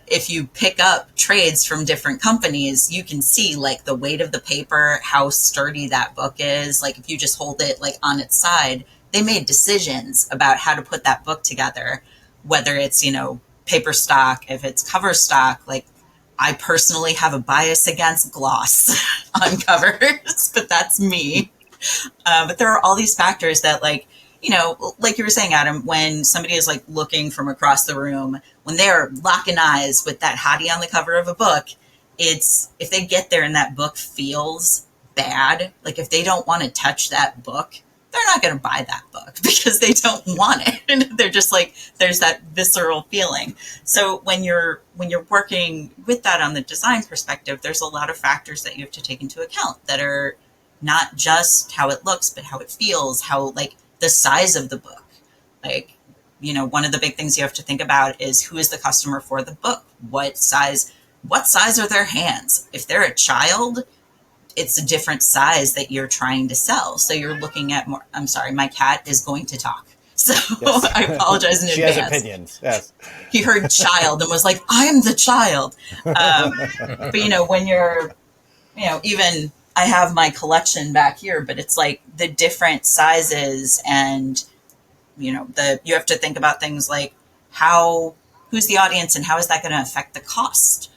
if you pick up trades from different companies, you can see the weight of the paper, how sturdy that book is. If you just hold it on its side, they made decisions about how to put that book together, whether it's, paper stock, if it's cover stock. I personally have a bias against gloss on covers, but that's me. But there are all these factors that like you were saying, Adam, when somebody is looking from across the room, when they're locking eyes with that hottie on the cover of a book, it's if they get there and that book feels bad, if they don't want to touch that book, they're not going to buy that book because they don't want it. And they're just there's that visceral feeling. So when you're working with that on the design perspective, there's a lot of factors that you have to take into account that are not just how it looks, but how it feels, how the size of the book. One of the big things you have to think about is who is the customer for the book? What size are their hands? If they're a child, it's a different size that you're trying to sell. So you're looking at more. I'm sorry, my cat is going to talk. So yes. I apologize in advance. She has opinions. Yes. He heard child and was like, I'm the child. But when you're, even I have my collection back here, but it's the different sizes and, you have to think about things like who's the audience and how is that going to affect the cost?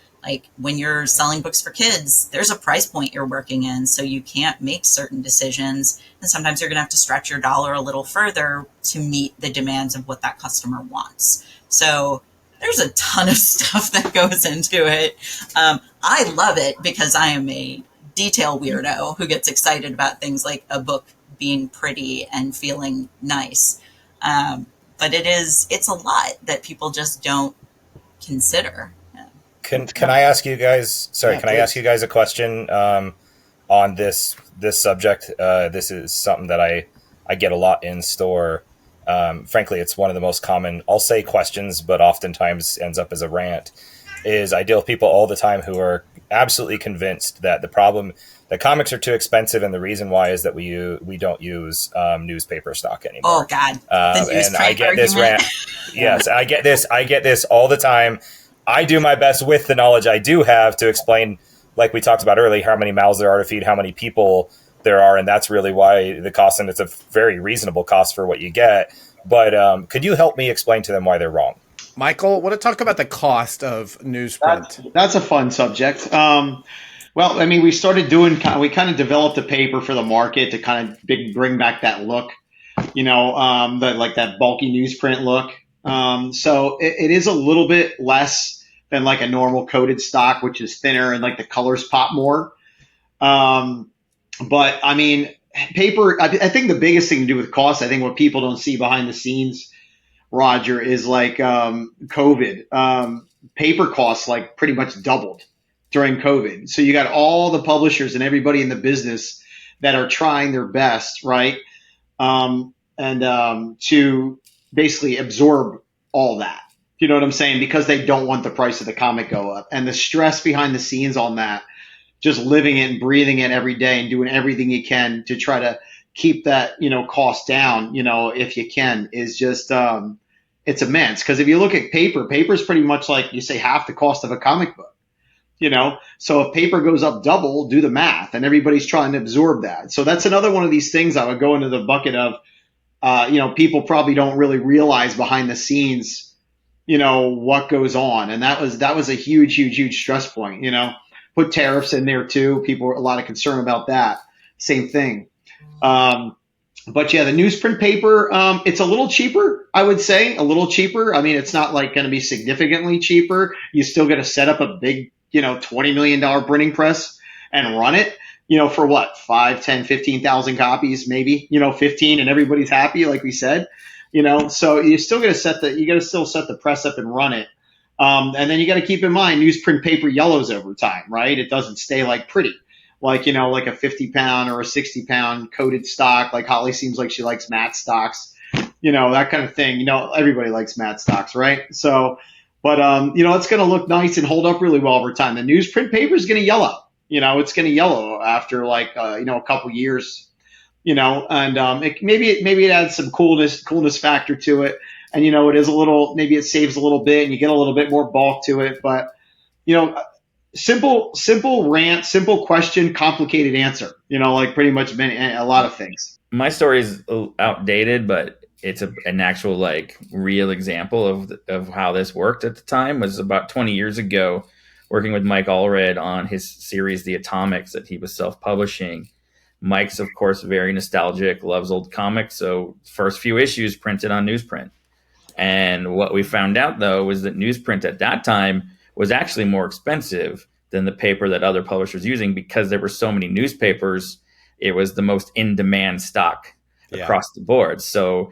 When you're selling books for kids, there's a price point you're working in, so you can't make certain decisions. And sometimes you're going to have to stretch your dollar a little further to meet the demands of what that customer wants. So there's a ton of stuff that goes into it. I love it because I am a detail weirdo who gets excited about things like a book being pretty and feeling nice. But it's a lot that people just don't consider. Can I ask you guys? Sorry, Yeah, can I please. ask you guys a question on this subject? This is something that I get a lot in store. Frankly, it's one of the most common, I'll say questions, but oftentimes ends up as a rant. Is I deal with people all the time who are absolutely convinced that the problem that comics are too expensive, and the reason why is that we don't use newspaper stock anymore. Oh God, the And I newsprint get this argument. rant. Yes, I get this all the time. I do my best with the knowledge I do have to explain, like we talked about earlier, how many mouths there are to feed, how many people there are, and that's really why the cost, and it's a very reasonable cost for what you get. But could you help me explain to them why they're wrong? Michael, want to talk about the cost of newsprint? That's a fun subject. Well, I mean, we started we kind of developed a paper for the market to kind of bring back that look, like that bulky newsprint look. So it is a little bit less than like a normal coated stock, which is thinner and like the colors pop more. But I mean, paper, I think the biggest thing to do with cost, I think what people don't see behind the scenes, Roger, is like COVID. Paper costs like pretty much doubled during COVID. So you got all the publishers and everybody in the business that are trying their best, right? To basically absorb all that. You know what I'm saying? Because they don't want the price of the comic go up. And the stress behind the scenes on that, just living it and breathing it every day and doing everything you can to try to keep that, cost down, if you can, is just it's immense. Because if you look at paper is pretty much like you say half the cost of a comic book. So if paper goes up double, do the math, and everybody's trying to absorb that. So that's another one of these things I would go into the bucket of, people probably don't really realize behind the scenes, what goes on. And that was a huge stress point, put tariffs in there too. People, a lot of concern about that. Same thing. But yeah, the newsprint paper, it's a little cheaper, I would say, a little cheaper. I mean, it's not like going to be significantly cheaper. You still got to set up a big, $20 million printing press and run it, for what, 5, 10, 15,000 copies, maybe, 15, and everybody's happy, like we said, so you still got to still set the press up and run it. And then you got to keep in mind, newsprint paper yellows over time, right? It doesn't stay like pretty. Like, like a 50-pound or a 60-pound coated stock. Like Holly seems like she likes matte stocks, that kind of thing. Everybody likes matte stocks, right? So, but, it's going to look nice and hold up really well over time. The newsprint paper is going to yellow. It's going to yellow after like, a couple years, and maybe it adds some coolness factor to it. And, it is maybe it saves a little bit and you get a little bit more bulk to it. But, simple rant, simple question, complicated answer, like pretty much a lot of things. My story is outdated, but it's an actual like real example of how this worked at the time. It was about 20 years ago, working with Mike Allred on his series, The Atomics, that he was self-publishing. Mike's, of course, very nostalgic, loves old comics. So first few issues printed on newsprint. And what we found out, though, was that newsprint at that time was actually more expensive than the paper that other publishers were using, because there were so many newspapers. It was the most in-demand stock across the board. So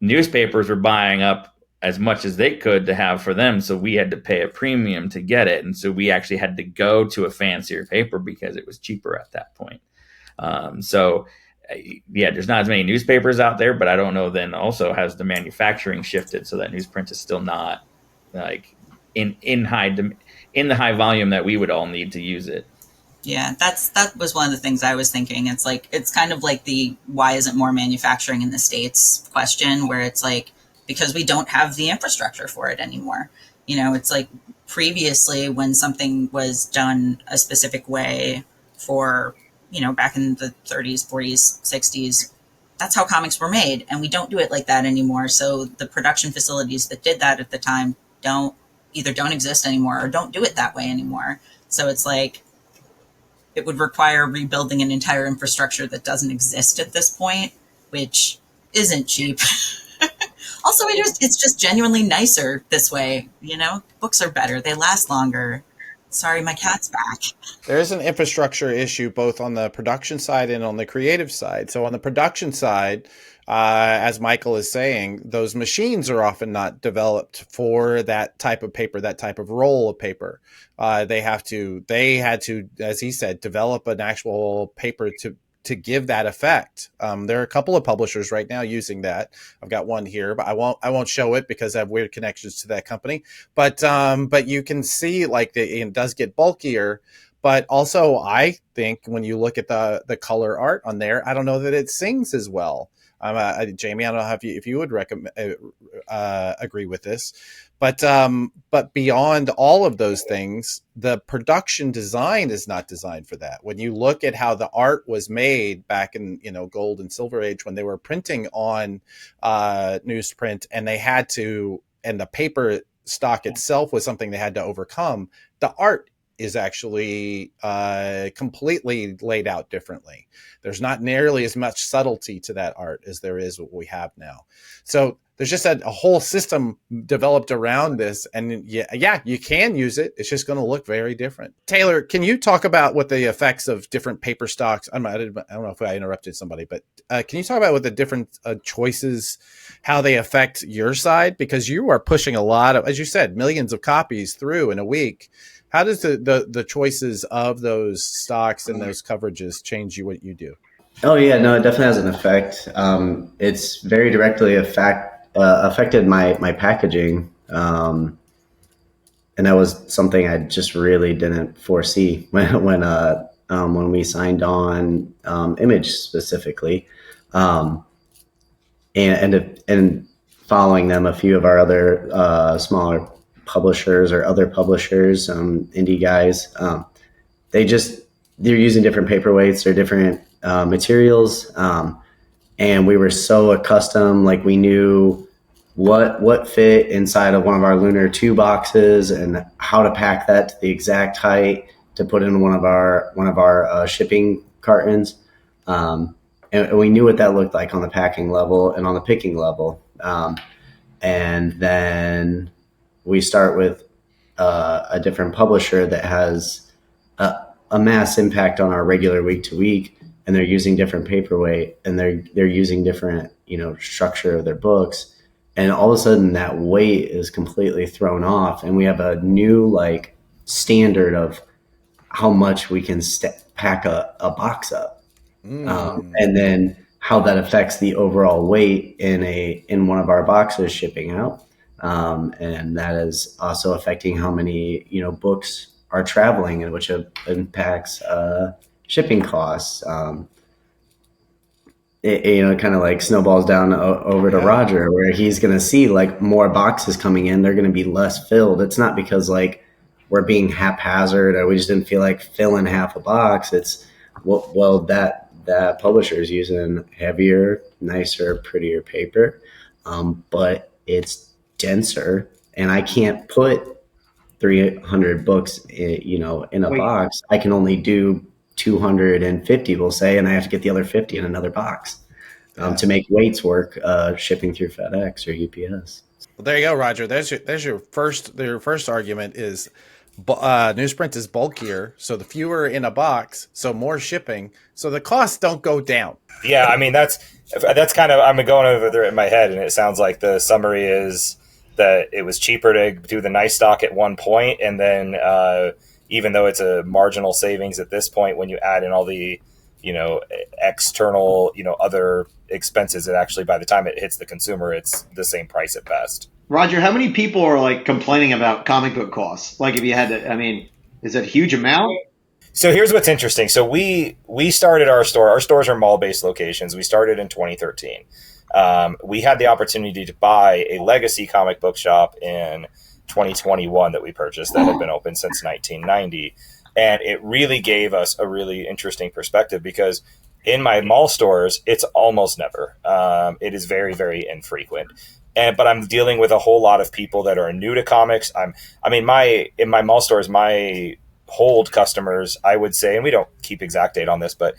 newspapers were buying up as much as they could to have for them. So we had to pay a premium to get it. And so we actually had to go to a fancier paper because it was cheaper at that point. There's not as many newspapers out there, but I don't know then also has the manufacturing shifted so that newsprint is still not like in the high volume that we would all need to use it. Yeah, that was one of the things I was thinking. It's like, it's kind of like the why isn't more manufacturing in the States question, where it's like, because we don't have the infrastructure for it anymore. It's like previously when something was done a specific way for, back in the 30s, 40s, 60s, that's how comics were made. And we don't do it like that anymore. So the production facilities that did that at the time don't exist anymore or don't do it that way anymore. So it's like, it would require rebuilding an entire infrastructure that doesn't exist at this point, which isn't cheap. Also, it's just genuinely nicer this way. Books are better. They last longer. Sorry, my cat's back. There is an infrastructure issue both on the production side and on the creative side. So on the production side, as Michael is saying, those machines are often not developed for that type of paper, that type of roll of paper. They had to, as he said, develop an actual paper to give that effect. There are a couple of publishers right now using that. I've got one here, but I won't show it because I have weird connections to that company. But you can see like it does get bulkier. But also, I think when you look at the color art on there, I don't know that it sings as well. Jame, I don't know if you would recommend agree with this, but beyond all of those things, the production design is not designed for that. When you look at how the art was made back in gold and silver age, when they were printing on newsprint, and the paper stock itself was something they had to overcome, the art is actually completely laid out differently. There's not nearly as much subtlety to that art as there is what we have now. So there's just a whole system developed around this, and yeah, you can use it. It's just going to look very different. Taylor, can you talk about what the effects of different paper stocks? I don't know if I interrupted somebody, but can you talk about what the different choices, how they affect your side? Because you are pushing a lot of, as you said, millions of copies through in a week. How does the choices of those stocks and those coverages change what you do? Oh yeah, no, it definitely has an effect. It's very directly affected my packaging, and that was something I just really didn't foresee when we signed on Image specifically, and following them, a few of our other smaller publishers or other publishers, indie guys, they're using different paperweights or different materials, and we were so accustomed, like we knew what fit inside of one of our Lunar 2 boxes and how to pack that to the exact height to put in one of our shipping cartons, and we knew what that looked like on the packing level and on the picking level, and then we start with a different publisher that has a mass impact on our regular week to week, and they're using different paperweight, and they're using different structure of their books, and all of a sudden that weight is completely thrown off, and we have a new standard of how much we can pack a box up, and then how that affects the overall weight in one of our boxes shipping out. And that is also affecting how many books are traveling, and which impacts shipping costs. It kind of snowballs down over to Roger, where he's going to see more boxes coming in. They're going to be less filled. It's not because we're being haphazard or we just didn't feel like filling half a box. It's that publisher is using heavier, nicer, prettier paper, but it's denser, and I can't put 300 books in a box. I can only do 250, we'll say, and I have to get the other 50 in another box to make weights work, shipping through FedEx or UPS. Well, there you go, Roger. There's your first argument is newsprint is bulkier, so the fewer in a box, so more shipping, so the costs don't go down. Yeah, I mean that's kind of, I'm going over there in my head, and it sounds like the summary is that it was cheaper to do the nice stock at one point, and then even though it's a marginal savings at this point, when you add in all the external other expenses, it actually, by the time it hits the consumer, it's the same price at best. Roger, how many people are complaining about comic book costs? If you had to, is that a huge amount? So here's what's interesting. So we started our store. Our stores are mall-based locations. We started in 2013. We had the opportunity to buy a legacy comic book shop in 2021 that we purchased that had been open since 1990. And it really gave us a really interesting perspective, because in my mall stores, it's almost never. It is very, very infrequent. But I'm dealing with a whole lot of people that are new to comics. In my mall stores, my hold customers, I would say, and we don't keep exact date on this, but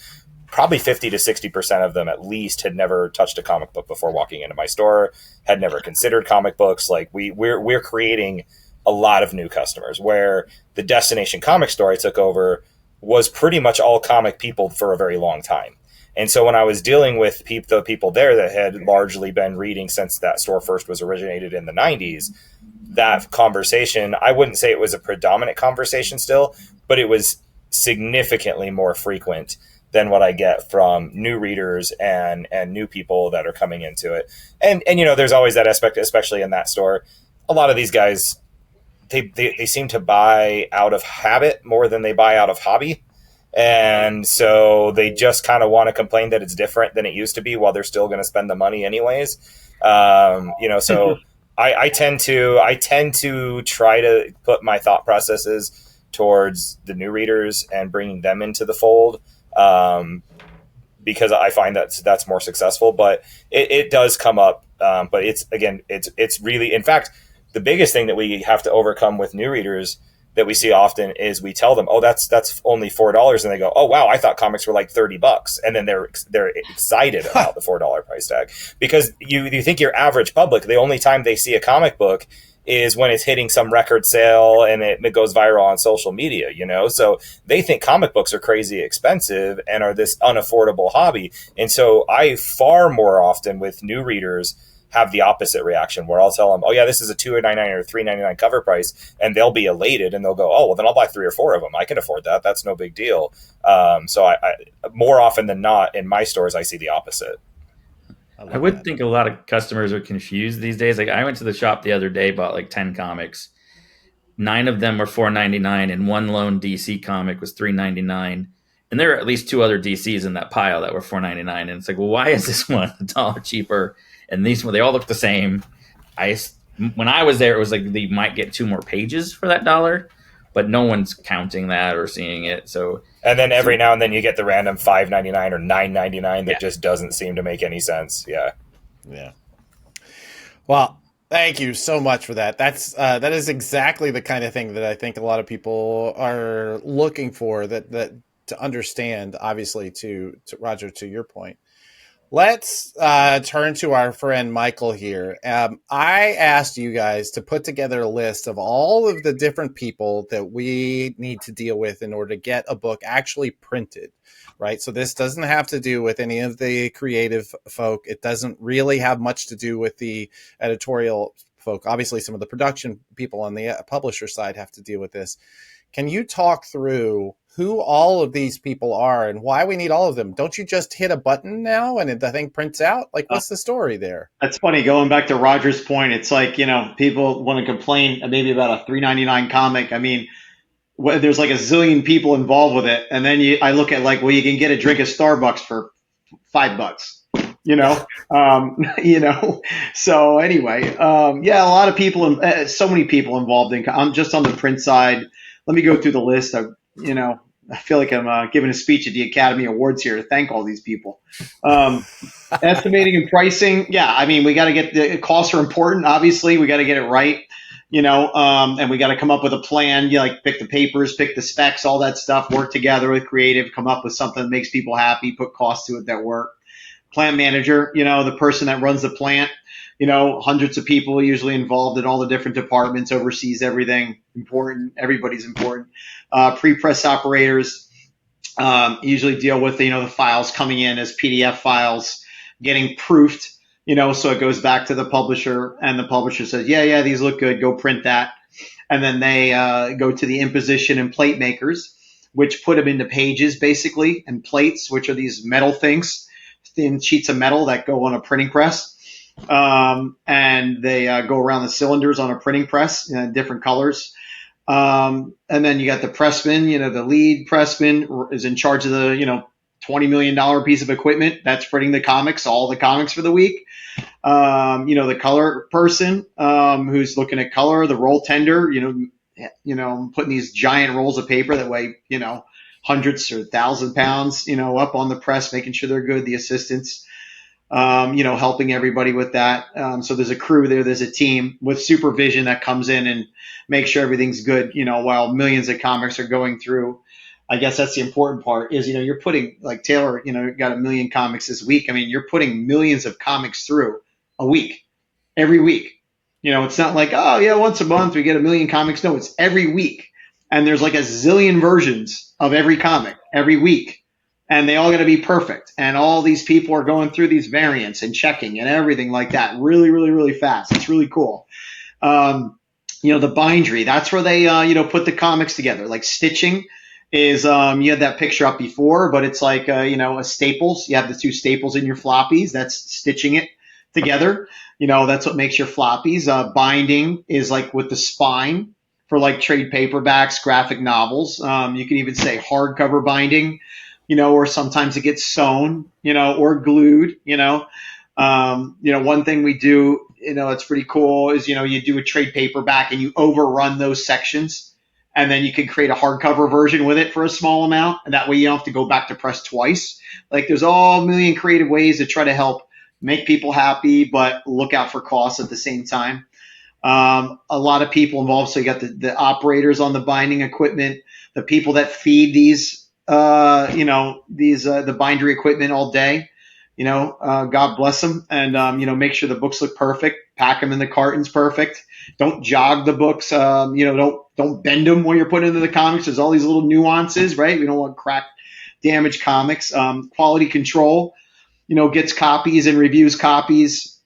probably 50 to 60% of them at least had never touched a comic book before walking into my store, had never considered comic books. We're creating a lot of new customers, where the destination comic store I took over was pretty much all comic people for a very long time. And so when I was dealing with the people there that had largely been reading since that store first was originated in the 90s, that conversation, I wouldn't say it was a predominant conversation still, but it was significantly more frequent than what I get from new readers and new people that are coming into it. And there's always that aspect, especially in that store. A lot of these guys, they seem to buy out of habit more than they buy out of hobby. And so they just kind of want to complain that it's different than it used to be while they're still going to spend the money anyways. So I tend to try to put my thought processes towards the new readers and bringing them into the fold, because I find that's more successful. But it does come up. But it's really, in fact, the biggest thing that we have to overcome with new readers that we see often is we tell them, oh, that's only $4. And they go, oh, wow, I thought comics were like $30. And then they're excited about the $4 price tag, because you think your average public, the only time they see a comic book is when it's hitting some record sale and it goes viral on social media, so they think comic books are crazy expensive and are this unaffordable hobby. And so I far more often with new readers have the opposite reaction, where I'll tell them, oh yeah, this is a $2.99 or $3.99 cover price, and they'll be elated and they'll go, oh, well then I'll buy 3 or 4 of them. I can afford that. That's no big deal. So I more often than not in my stores, I see the opposite. I would think a lot of customers are confused these days. Like I went to the shop the other day, bought like 10 comics. 9 of them were $4.99, and one lone DC comic was $3.99. And there are at least 2 other DCs in that pile that were $4.99. And it's like, well, why is this one $1 cheaper? And these one, they all look the same. When I was there, it was like they might get 2 more pages for that $1, but no one's counting that or seeing it. So, and then every now and then you get the random $5.99 or $9.99 that just doesn't seem to make any sense. Yeah. Well, thank you so much for that. That is exactly the kind of thing that I think a lot of people are looking for. That to understand. Obviously, to Roger, to your point. Let's turn to our friend Michael here. I asked you guys to put together a list of all of the different people that we need to deal with in order to get a book actually printed, right? So this doesn't have to do with any of the creative folk. It doesn't really have much to do with the editorial folk. Obviously, some of the production people on the publisher side have to deal with this. Can you talk through who all of these people are and why we need all of them? Don't you just hit a button now and the thing prints out? Like, what's the story there? That's funny. Going back to Roger's point, it's like, people want to complain maybe about a $3.99 comic. I mean, there's like a zillion people involved with it. And then I look at like, well, you can get a drink of Starbucks for $5. So anyway, a lot of people, so many people involved I'm just on the print side. Let me go through the list. I feel like I'm giving a speech at the Academy Awards here to thank all these people. Estimating and pricing. Yeah. I mean, we got to get the costs are important. Obviously we got to get it right, and we got to come up with a plan. Pick the papers, pick the specs, all that stuff, work together with creative, come up with something that makes people happy, put costs to it that work. Plant manager, the person that runs the plant, hundreds of people usually involved in all the different departments, oversees everything important. Everybody's important. Pre-press operators usually deal with, the files coming in as PDF files, getting proofed, so it goes back to the publisher and the publisher says, yeah, these look good. Go print that. And then they go to the imposition and plate makers, which put them into pages basically, and plates, which are these metal things, thin sheets of metal that go on a printing press. And they go around the cylinders on a printing press in different colors. And then you got the pressman, the lead pressman is in charge of the, $20 million piece of equipment that's printing the comics, all the comics for the week. The color person, who's looking at color, the roll tender, putting these giant rolls of paper that weigh, hundreds or 1,000 pounds, up on the press, making sure they're good. The assistants, helping everybody with that. So there's a crew there. There's a team with supervision that comes in and makes sure everything's good, while millions of comics are going through. I guess that's the important part is, you're putting, like Taylor, got 1 million comics this week. I mean, you're putting millions of comics through a week, every week. It's not like, oh yeah, once a month we get 1 million comics. No, it's every week. And there's like a zillion versions of every comic every week. and they all got to be perfect. And all these people are going through these variants and checking and everything like that really, really, really fast. It's really cool. The bindery, that's where they, put the comics together. Like stitching is, you had that picture up before, but it's like, a staples. You have the two staples in your floppies. That's stitching it together. That's what makes your floppies. Binding is like with the spine for like trade paperbacks, graphic novels. You can even say hardcover binding, or sometimes it gets sewn, or glued, one thing we do, it's pretty cool is, you do a trade paperback and you overrun those sections, and then you can create a hardcover version with it for a small amount. And that way you don't have to go back to press twice. Like there's all a million creative ways to try to help make people happy, but look out for costs at the same time. A lot of people involved. So you got the operators on the binding equipment, the people that feed the bindery equipment all day. God bless them, and make sure the books look perfect. Pack them in the cartons perfect. Don't jog the books. Don't bend them when you're putting into the comics. There's all these little nuances, right? We don't want cracked, damaged comics. Quality control, gets copies and reviews copies.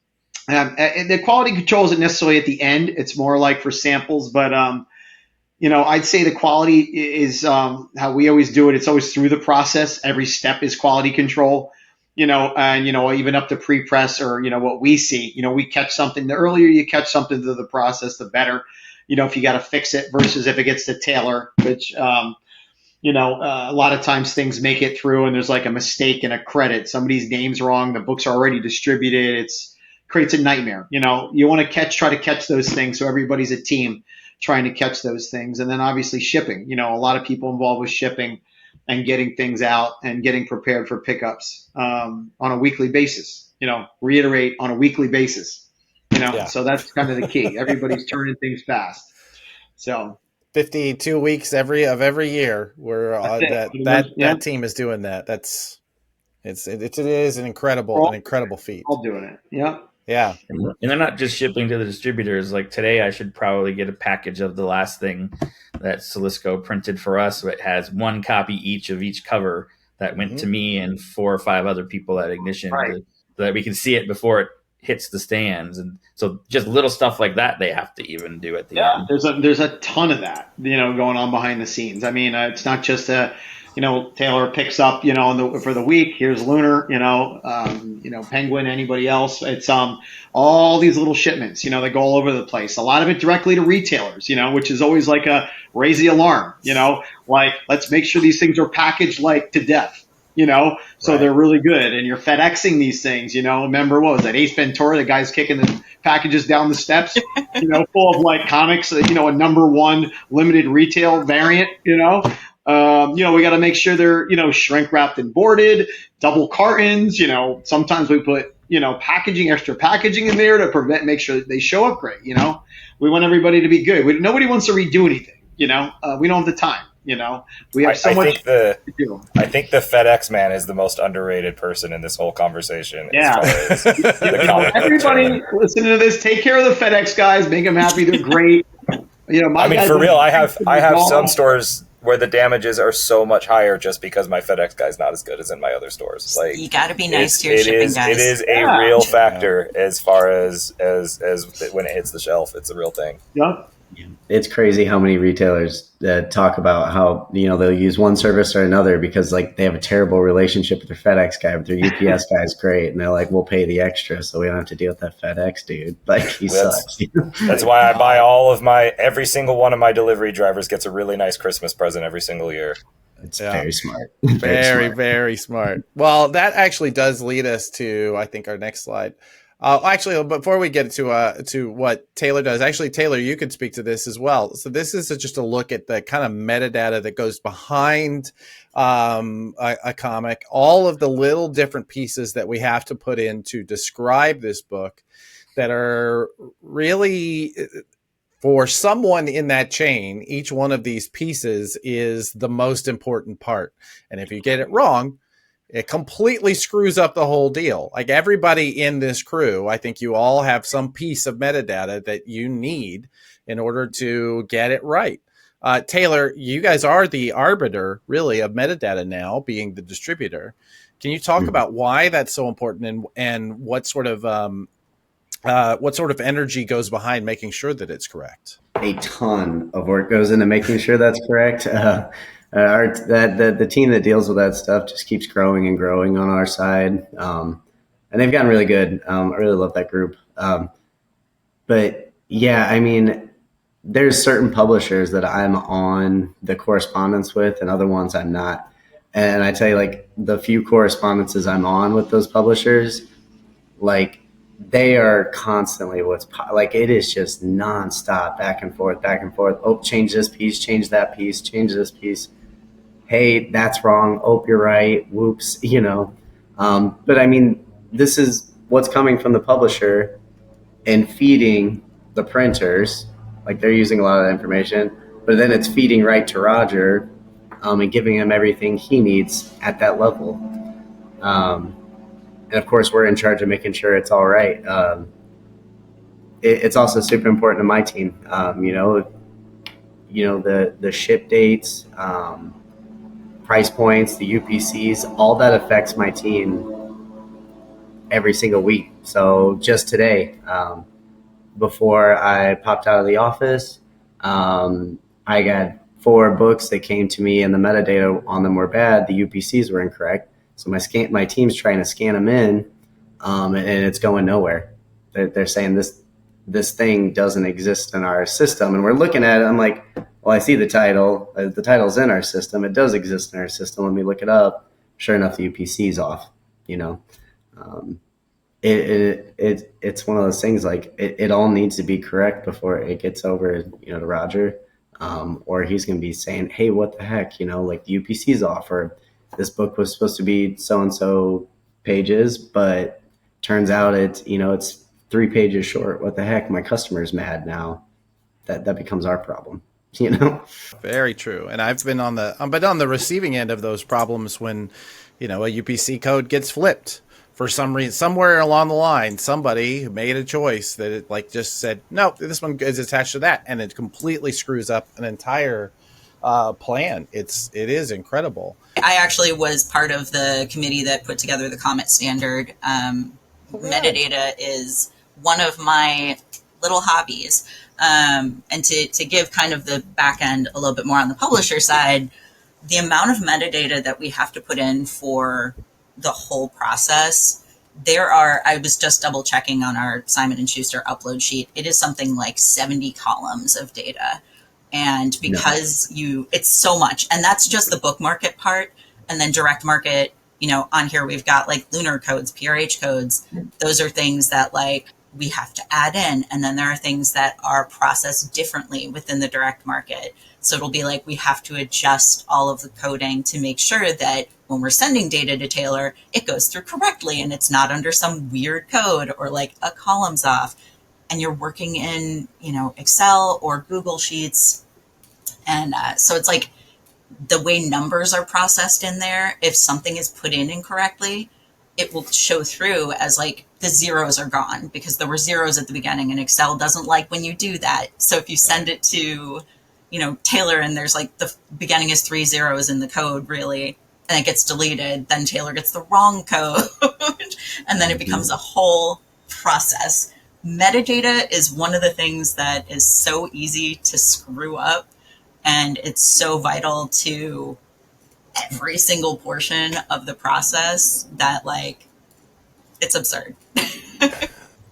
And the quality control isn't necessarily at the end. It's more like for samples, but I'd say the quality is how we always do it. It's always through the process. Every step is quality control. And even up to pre-press or, what we see, we catch something. The earlier you catch something through the process, the better, if you got to fix it versus if it gets to tailor, which, a lot of times things make it through and there's like a mistake in a credit. Somebody's name's wrong. The book's are already distributed. Creates a nightmare. You want to try to catch those things. So everybody's a team trying to catch those things. And then obviously shipping, a lot of people involved with shipping and getting things out and getting prepared for pickups on a weekly basis, reiterate on a weekly basis, So that's kind of the key. Everybody's turning things fast. So 52 weeks every year where that team is doing that. It is an incredible feat. All doing it. Yeah. Yeah. And they're not just shipping to the distributors. Like today, I should probably get a package of the last thing that Salisco printed for us. It has one copy each of each cover that went to me and 4 or 5 other people at Ignition, right, so that we can see it before it hits the stands. And so just little stuff like that they have to even do at the end. There's a ton of that, going on behind the scenes. I mean, it's not just Taylor picks up, for the week. Here's Lunar, Penguin, anybody else. It's all these little shipments, they go all over the place. A lot of it directly to retailers, which is always like a raise the alarm, like let's make sure these things are packaged like to death, so they're really good. And you're FedExing these things, remember what was that, Ace Ventura, the guy's kicking the packages down the steps, full of like comics, a #1 limited retail variant, we got to make sure they're, shrink wrapped and boarded, double cartons, sometimes we put, extra packaging in there to make sure that they show up great. We want everybody to be good. Nobody wants to redo anything, we don't have the time, we have so much to do. I think the FedEx man is the most underrated person in this whole conversation. Yeah. As far as the everybody listening to this, take care of the FedEx guys, make them happy. They're great. For real, I have some stores where the damages are so much higher just because my FedEx guy's not as good as in my other stores. Like you got to be nice to your shipping guys. It is a real factor as far as when it hits the shelf. It's a real thing. Yeah. It's crazy how many retailers talk about how, they'll use one service or another because like they have a terrible relationship with their FedEx guy, but their UPS guy is great. And they're like, we'll pay the extra so we don't have to deal with that FedEx dude. Like he sucks. That's why I buy every single one of my delivery drivers gets a really nice Christmas present every single year. It's very smart. Very smart. Well, that actually does lead us to, I think, our next slide. Actually, before we get to what Taylor does, actually, Taylor, you could speak to this as well. So this is just a look at the kind of metadata that goes behind a comic, all of the little different pieces that we have to put in to describe this book that are really, for someone in that chain, each one of these pieces is the most important part. And if you get it wrong, it completely screws up the whole deal. Like everybody in this crew, I think you all have some piece of metadata that you need in order to get it right. Taylor, you guys are the arbiter, really, of metadata now, being the distributor. Can you talk about why that's so important and what sort of energy goes behind making sure that it's correct? A ton of work goes into making sure that's correct. The team that deals with that stuff just keeps growing and growing on our side, and they've gotten really good. I really love that group. But yeah, I mean, there's certain publishers that I'm on the correspondence with, and other ones I'm not. And I tell you, like, the few correspondences I'm on with those publishers, like, they are constantly like, it is just nonstop back and forth, back and forth. Oh, change this piece, change that piece, change this piece. Hey, that's wrong. Oh, you're right. Whoops, But I mean, this is what's coming from the publisher and feeding the printers. Like, they're using a lot of that information, but then it's feeding right to Roger, and giving him everything he needs at that level. And of course, we're in charge of making sure it's all right. It's also super important to my team. The ship dates, price points, the UPCs, all that affects my team every single week. So just today, before I popped out of the office, I got 4 books that came to me, and the metadata on them were bad. The UPCs were incorrect. So my team's trying to scan them in, and it's going nowhere. They're saying this thing doesn't exist in our system, and we're looking at it. I'm like, well, I see the title. The title's in our system. It does exist in our system. Let me look it up. Sure enough, the UPC's off. It's one of those things, like, it all needs to be correct before it gets over, to Roger, or he's going to be saying, hey, what the heck, like, the UPC's off, or this book was supposed to be so-and-so pages, but turns out it's 3 pages short. What the heck? My customer's mad now. That becomes our problem. Very true. And I've been on the receiving end of those problems when, a UPC code gets flipped for some reason. Somewhere along the line, somebody made a choice that it just said, no, this one is attached to that, and it completely screws up an entire plan. It is incredible. I actually was part of the committee that put together the Comet standard. Metadata is one of my little hobbies. And to give kind of the back end a little bit more on the publisher side, the amount of metadata that we have to put in for the whole process, I was just double checking on our Simon & Schuster upload sheet. It is something like 70 columns of data. And because it's so much, and that's just the book market part. And then direct market, on here we've got like Lunar codes, PRH codes. Those are things that we have to add in. And then there are things that are processed differently within the direct market. So it'll be like we have to adjust all of the coding to make sure that when we're sending data to Taylor, it goes through correctly and it's not under some weird code or like a column's off. And you're working in, Excel or Google Sheets. And so it's like the way numbers are processed in there, if something is put in incorrectly, it will show through as like the zeros are gone because there were zeros at the beginning, and Excel doesn't like when you do that. So if you send it to, Taylor, and there's like the beginning is 3 zeros in the code really, and it gets deleted, then Taylor gets the wrong code. And then it becomes a whole process. Metadata is one of the things that is so easy to screw up, and it's so vital to every single portion of the process that it's absurd.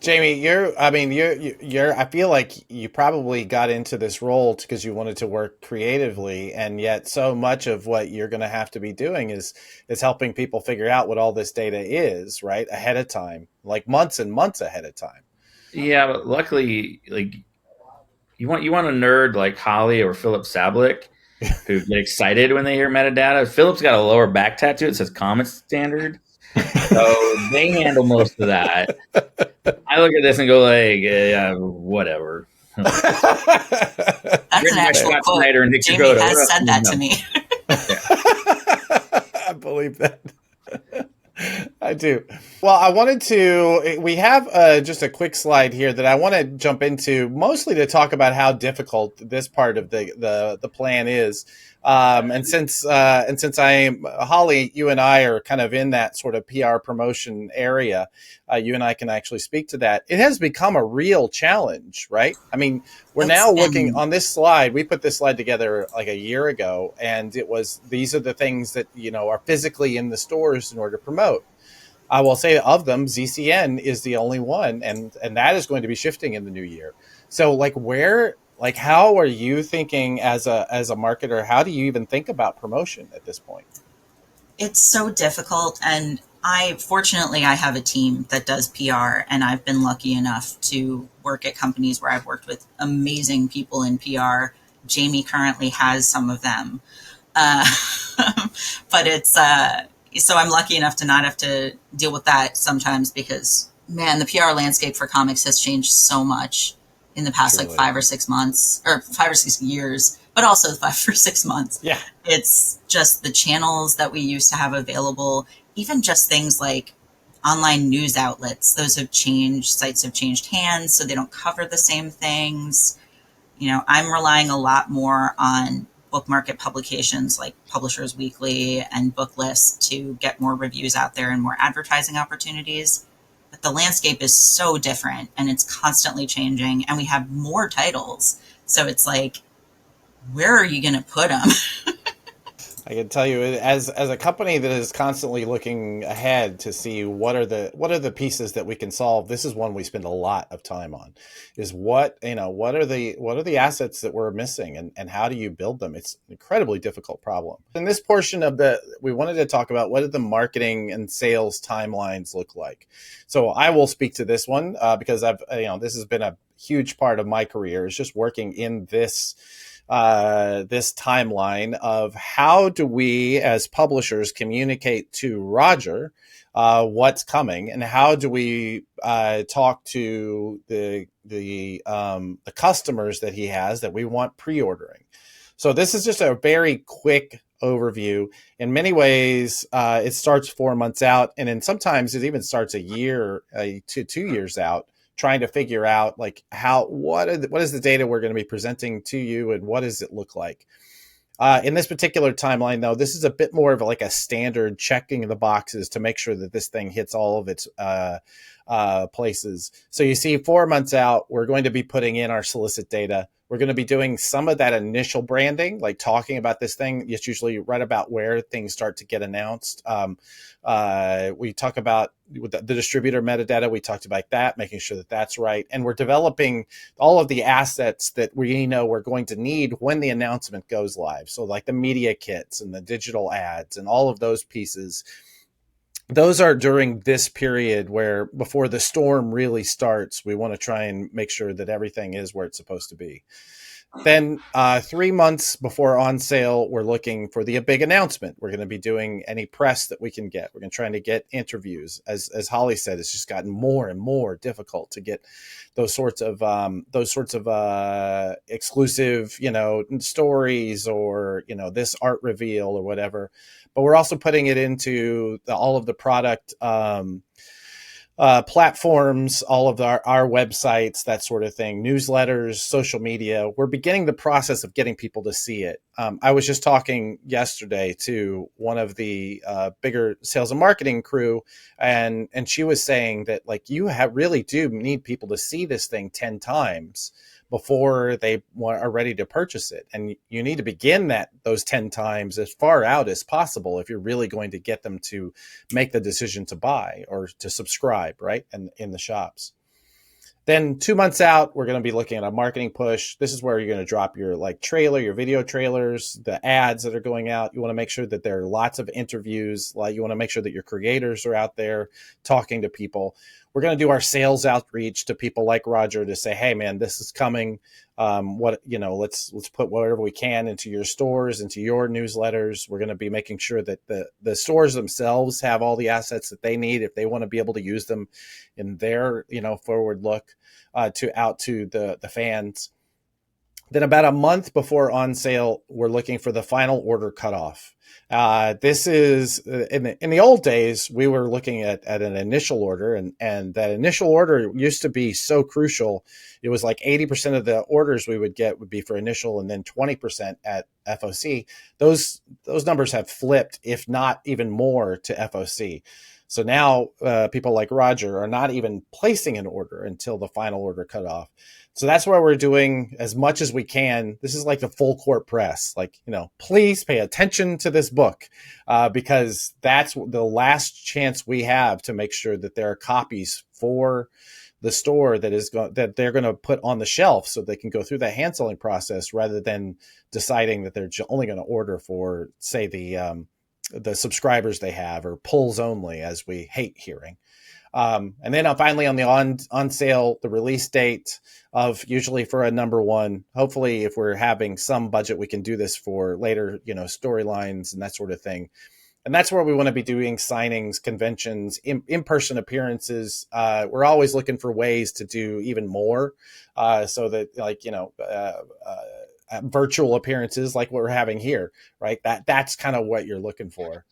Jamie, I feel like you probably got into this role because you wanted to work creatively, and yet so much of what you're going to have to be doing is helping people figure out what all this data is, right, ahead of time, like months and months ahead of time. Yeah, but luckily, you want a nerd like Holly or Philip Sablik who get excited when they hear metadata. Philip's got a lower back tattoo that says Comet Standard, so they handle most of that. I look at this and go yeah, whatever. That's an actual quote. Jamie has said that to me. I believe that. I wanted to. Well, we have just a quick slide here that I want to jump into, mostly to talk about how difficult this part of the plan is. And since Holly, you and I are kind of in that sort of PR promotion area, you and I can actually speak to that. It has become a real challenge, right? I mean, we're now looking on this slide. We put this slide together like a year ago, and these are the things that, are physically in the stores in order to promote. I will say of them, ZCN is the only one, and that is going to be shifting in the new year. So how are you thinking as a marketer? How do you even think about promotion at this point? It's so difficult, and fortunately I have a team that does PR, and I've been lucky enough to work at companies where I've worked with amazing people in PR. Jame currently has some of them, but it's so I'm lucky enough to not have to deal with that sometimes, because man, the PR landscape for comics has changed so much in the past Truly. like 5 or 6 months, or 5 or 6 years, but also 5 or 6 months. Yeah. It's just the channels that we used to have available, even just things like online news outlets. Those have changed. Sites have changed hands, so they don't cover the same things. I'm relying a lot more on book market publications like Publishers Weekly and Booklist to get more reviews out there and more advertising opportunities. But the landscape is so different, and it's constantly changing, and we have more titles. So it's like, where are you going to put them? I can tell you, as a company that is constantly looking ahead to see what are the pieces that we can solve. This is one we spend a lot of time on. Is what are the assets that we're missing, and how do you build them? It's an incredibly difficult problem. In this portion of we wanted to talk about what do the marketing and sales timelines look like. So I will speak to this one because this has been a huge part of my career, is just working in this timeline of how do we as publishers communicate to Roger what's coming, and how do we talk to the customers that he has that we want pre-ordering. So this is just a very quick overview. In many ways, it starts 4 months out, and then sometimes it even starts a year to 2 years out, trying to figure out like what is the data we're going to be presenting to you, and what does it look like. In this particular timeline, though, this is a bit more of like a standard checking the boxes to make sure that this thing hits all of its places. So you see 4 months out, we're going to be putting in our solicit data. We're going to be doing some of that initial branding, like talking about this thing. It's usually right about where things start to get announced. We talk about the distributor metadata. We talked about that, making sure that that's right. And we're developing all of the assets that we know we're going to need when the announcement goes live. So like the media kits and the digital ads and all of those pieces. Those are during this period where, before the storm really starts, we want to try and make sure that everything is where it's supposed to be. Then 3 months before on sale, we're looking for the big announcement. We're going to be doing any press that we can get. We're going to try to get interviews. As Holly said, it's just gotten more and more difficult to get those sorts of exclusive, stories, or this art reveal or whatever. But we're also putting it into all of the product platforms, all of our websites, that sort of thing, newsletters, social media. We're beginning the process of getting people to see it. I was just talking yesterday to one of the bigger sales and marketing crew, and she was saying that like you really do need people to see this thing 10 times before they are ready to purchase it. And you need to begin those 10 times as far out as possible if you're really going to get them to make the decision to buy or to subscribe, right? And in the shops. Then 2 months out, we're going to be looking at a marketing push. This is where you're going to drop your trailer, your video trailers, the ads that are going out. You want to make sure that there are lots of interviews. You want to make sure that your creators are out there talking to people. We're going to do our sales outreach to people like Roger to say, hey man, this is coming. Let's put whatever we can into your stores, into your newsletters. We're going to be making sure that the stores themselves have all the assets that they need if they want to be able to use them in their, forward look to the fans. Then about a month before on sale, we're looking for the final order cutoff. This is in the old days, we were looking at an initial order, and that initial order used to be so crucial. It was like 80% of the orders we would get would be for initial, and then 20% at FOC. Those numbers have flipped, if not even more, to FOC. So now people like Roger are not even placing an order until the final order cutoff. So that's why we're doing as much as we can. This is like the full court press. Like, please pay attention to this book because that's the last chance we have to make sure that there are copies for the store that they're going to put on the shelf so they can go through the hand selling process rather than deciding that they're only going to order for, say, the subscribers they have, or pulls only, as we hate hearing. And then finally on the on sale, the release date of usually for a number one. Hopefully, if we're having some budget, we can do this for later, storylines and that sort of thing. And that's where we want to be doing signings, conventions, in-person appearances. We're always looking for ways to do even more, so that virtual appearances like what we're having here, right? That's kind of what you're looking for.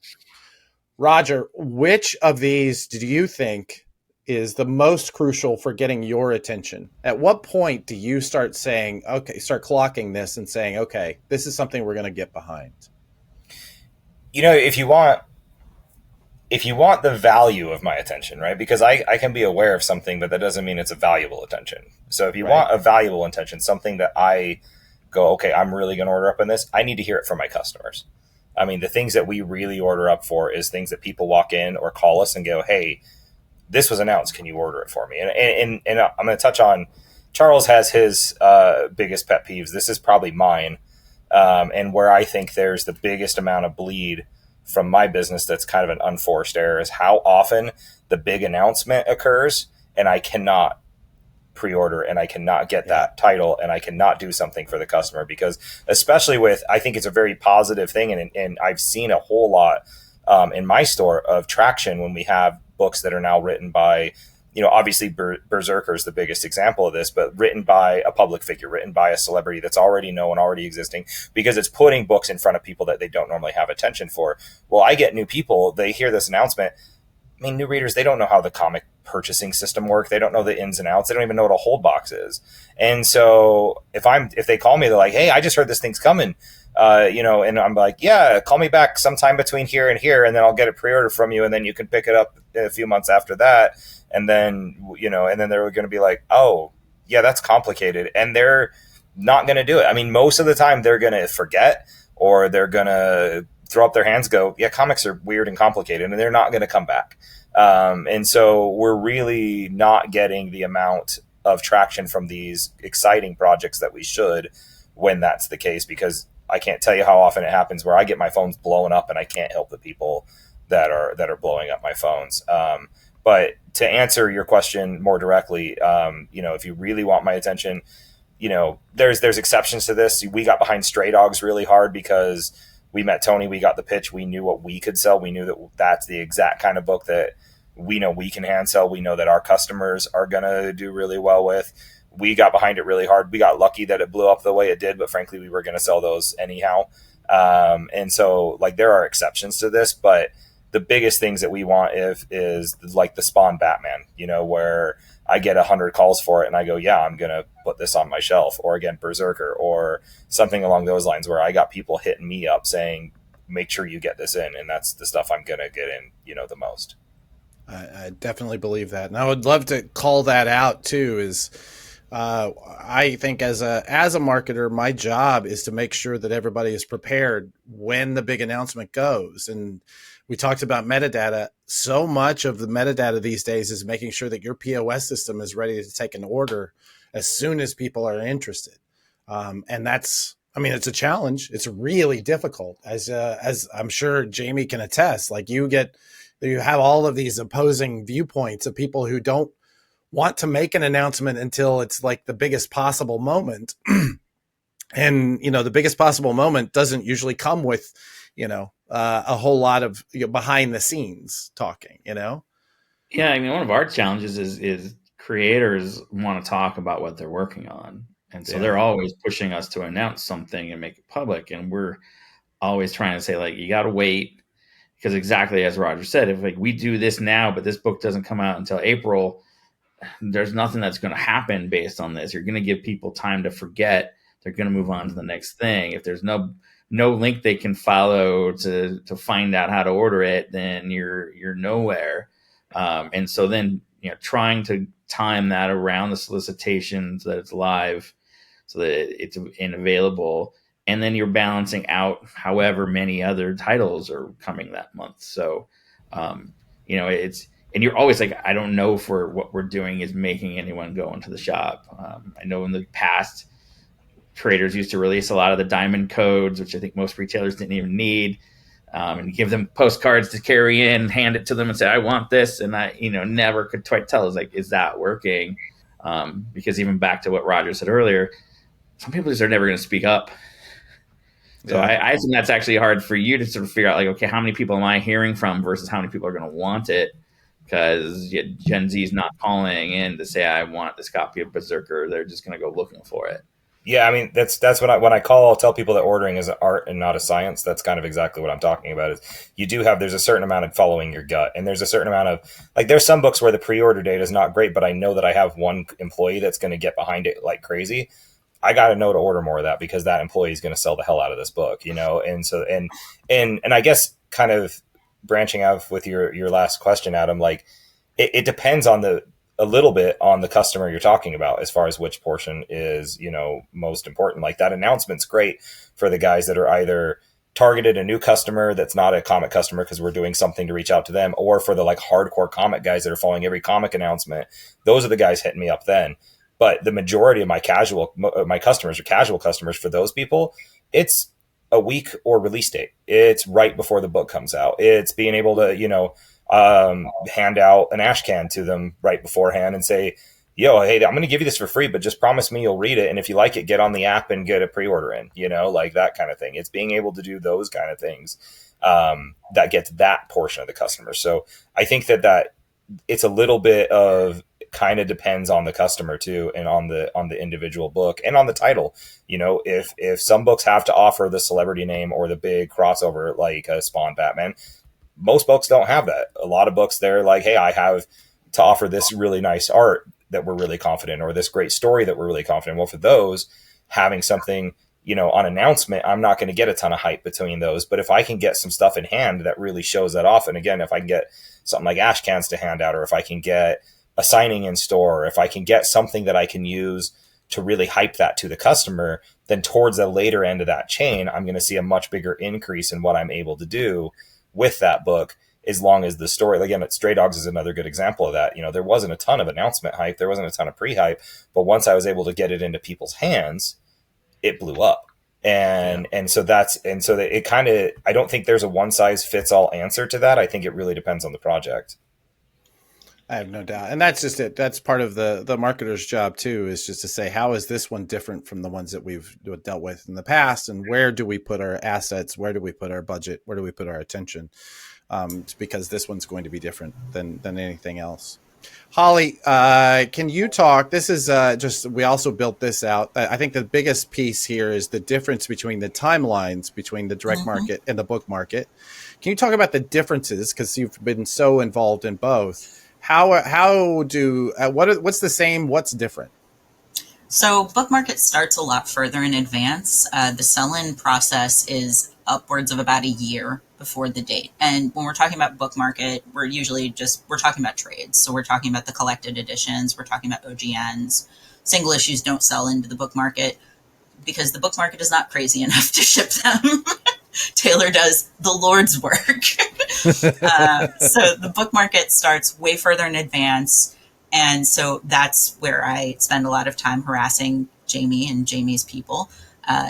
Roger, which of these do you think is the most crucial for getting your attention? At what point do you start saying, okay, start clocking this and saying, okay, this is something we're going to get behind? If you want the value of my attention, right? Because I can be aware of something, but that doesn't mean it's a valuable attention. So if you want a valuable attention, something that I go, okay, I'm really going to order up on this, I need to hear it from my customers. I mean, the things that we really order up for is things that people walk in or call us and go, hey, this was announced. Can you order it for me? And I'm going to touch on, Charles has his biggest pet peeves. This is probably mine. And where I think there's the biggest amount of bleed from my business that's kind of an unforced error is how often the big announcement occurs and I cannot pre-order and I cannot get that title and I cannot do something for the customer, because especially I think it's a very positive thing. And I've seen a whole lot in my store of traction when we have books that are now written by, obviously Berserker is the biggest example of this, but written by a public figure, written by a celebrity that's already known, already existing, because it's putting books in front of people that they don't normally have attention for. Well, I get new people, they hear this announcement. I mean, new readers, they don't know how the comic purchasing system work. They don't know the ins and outs. They don't even know what a hold box is. And so if they call me, they're like, hey, I just heard this thing's coming, and I'm like, yeah, call me back sometime between here and here, and then I'll get it pre-ordered from you, and then you can pick it up a few months after that. And then, and then they're going to be like, oh, yeah, that's complicated. And they're not going to do it. I mean, most of the time they're going to forget, or they're going to throw up their hands, go, yeah, comics are weird and complicated, and they're not going to come back. And so we're really not getting the amount of traction from these exciting projects that we should when that's the case, because I can't tell you how often it happens where I get my phones blowing up and I can't help the people that are blowing up my phones. But to answer your question more directly, if you really want my attention, there's exceptions to this. We got behind Stray Dogs really hard because we met Tony, we got the pitch, we knew what we could sell. We knew that that's the exact kind of book that we know we can hand sell. We know that our customers are going to do really well with. We got behind it really hard. We got lucky that it blew up the way it did, but frankly, we were going to sell those anyhow. And so there are exceptions to this, but the biggest things that we want is like the Spawn Batman, where I get 100 calls for it and I go, yeah, I'm going to put this on my shelf. Or again, Berserker, or something along those lines, where I got people hitting me up saying, make sure you get this in. And that's the stuff I'm going to get in, the most. I definitely believe that. And I would love to call that out too, is I think as a marketer, my job is to make sure that everybody is prepared when the big announcement goes. And we talked about metadata. So much of the metadata these days is making sure that your POS system is ready to take an order as soon as people are interested. And that's, it's a challenge. It's really difficult, as I'm sure Jame can attest. You have all of these opposing viewpoints of people who don't want to make an announcement until it's like the biggest possible moment. And, the biggest possible moment doesn't usually come with, a whole lot of behind the scenes talking, Yeah. One of our challenges is creators want to talk about what they're working on. And so they're always pushing us to announce something and make it public. And we're always trying to say, like, you got to wait, because exactly as Roger said, if like we do this now, but this book doesn't come out until April, there's nothing that's going to happen based on this. You're going to give people time to forget. They're going to move on to the next thing. If there's no link they can follow to find out how to order it, then you're nowhere. And so then, trying to time that around the solicitations that it's live so that it's available. And then you're balancing out however many other titles are coming that month. So, and you're always like, I don't know if what we're doing is making anyone go into the shop. I know in the past, traders used to release a lot of the diamond codes, which I think most retailers didn't even need, and give them postcards to carry in, hand it to them and say, I want this. And I, never could quite tell. I was like, is that working? Because even back to what Roger said earlier, some people just are never going to speak up. So I think that's actually hard for you to sort of figure out, like, okay, how many people am I hearing from versus how many people are going to want it? Because Gen Z is not calling in to say, I want this copy of Berserker. They're just going to go looking for it. Yeah, I mean, that's when I tell people that ordering is an art and not a science. That's kind of exactly what I'm talking about. Is there's a certain amount of following your gut, and there's a certain amount of, like, there's some books where the pre-order data is not great, but I know that I have one employee that's going to get behind it like crazy. I got to know to order more of that because that employee is going to sell the hell out of this book, And so, and I guess kind of branching out with your last question, Adam, like it depends on a little bit on the customer you're talking about as far as which portion is, most important. Like that announcement's great for the guys that are either targeted a new customer that's not a comic customer because we're doing something to reach out to them, or for the like hardcore comic guys that are following every comic announcement. Those are the guys hitting me up then. But the majority of my customers are casual customers. For those people, it's a week or release date. It's right before the book comes out. It's being able to, hand out an ash can to them right beforehand and say, yo, hey, I'm going to give you this for free, but just promise me you'll read it. And if you like it, get on the app and get a pre-order in, like that kind of thing. It's being able to do those kind of things that gets that portion of the customer. So I think that it's a little bit of, kind of depends on the customer too, and on the individual book and on the title. If some books have to offer the celebrity name or the big crossover like a Spawn Batman, most books don't have that. A lot of books, they're like, hey, I have to offer this really nice art that we're really confident, or this great story that we're really confident. Well, for those, having something on announcement, I'm not going to get a ton of hype between those. But if I can get some stuff in hand that really shows that off, and again, if I can get something like ash cans to hand out, or if I can get a signing in store, or if I can get something that I can use to really hype that to the customer, then towards the later end of that chain, I'm going to see a much bigger increase in what I'm able to do with that book, as long as the story, again, Stray Dogs is another good example of that. There wasn't a ton of announcement hype. There wasn't a ton of pre-hype, but once I was able to get it into people's hands, it blew up. And so it kind of, I don't think there's a one size fits all answer to that. I think it really depends on the project. I have no doubt. And that's just it. That's part of the marketer's job too, is just to say, how is this one different from the ones that we've dealt with in the past? And where do we put our assets? Where do we put our budget? Where do we put our attention? Because this one's going to be different than anything else. Holly, can you talk? This is we also built this out. I think the biggest piece here is the difference between the timelines between the direct market and the book market. Can you talk about the differences? Because you've been so involved in both. What's the same? What's different? So book market starts a lot further in advance. The sell-in process is upwards of about a year before the date. And when we're talking about book market, we're talking about trades. So we're talking about the collected editions. We're talking about OGNs. Single issues don't sell into the book market because the book market is not crazy enough to ship them. Taylor does the Lord's work. So the book market starts way further in advance. And so that's where I spend a lot of time harassing Jame and Jame's people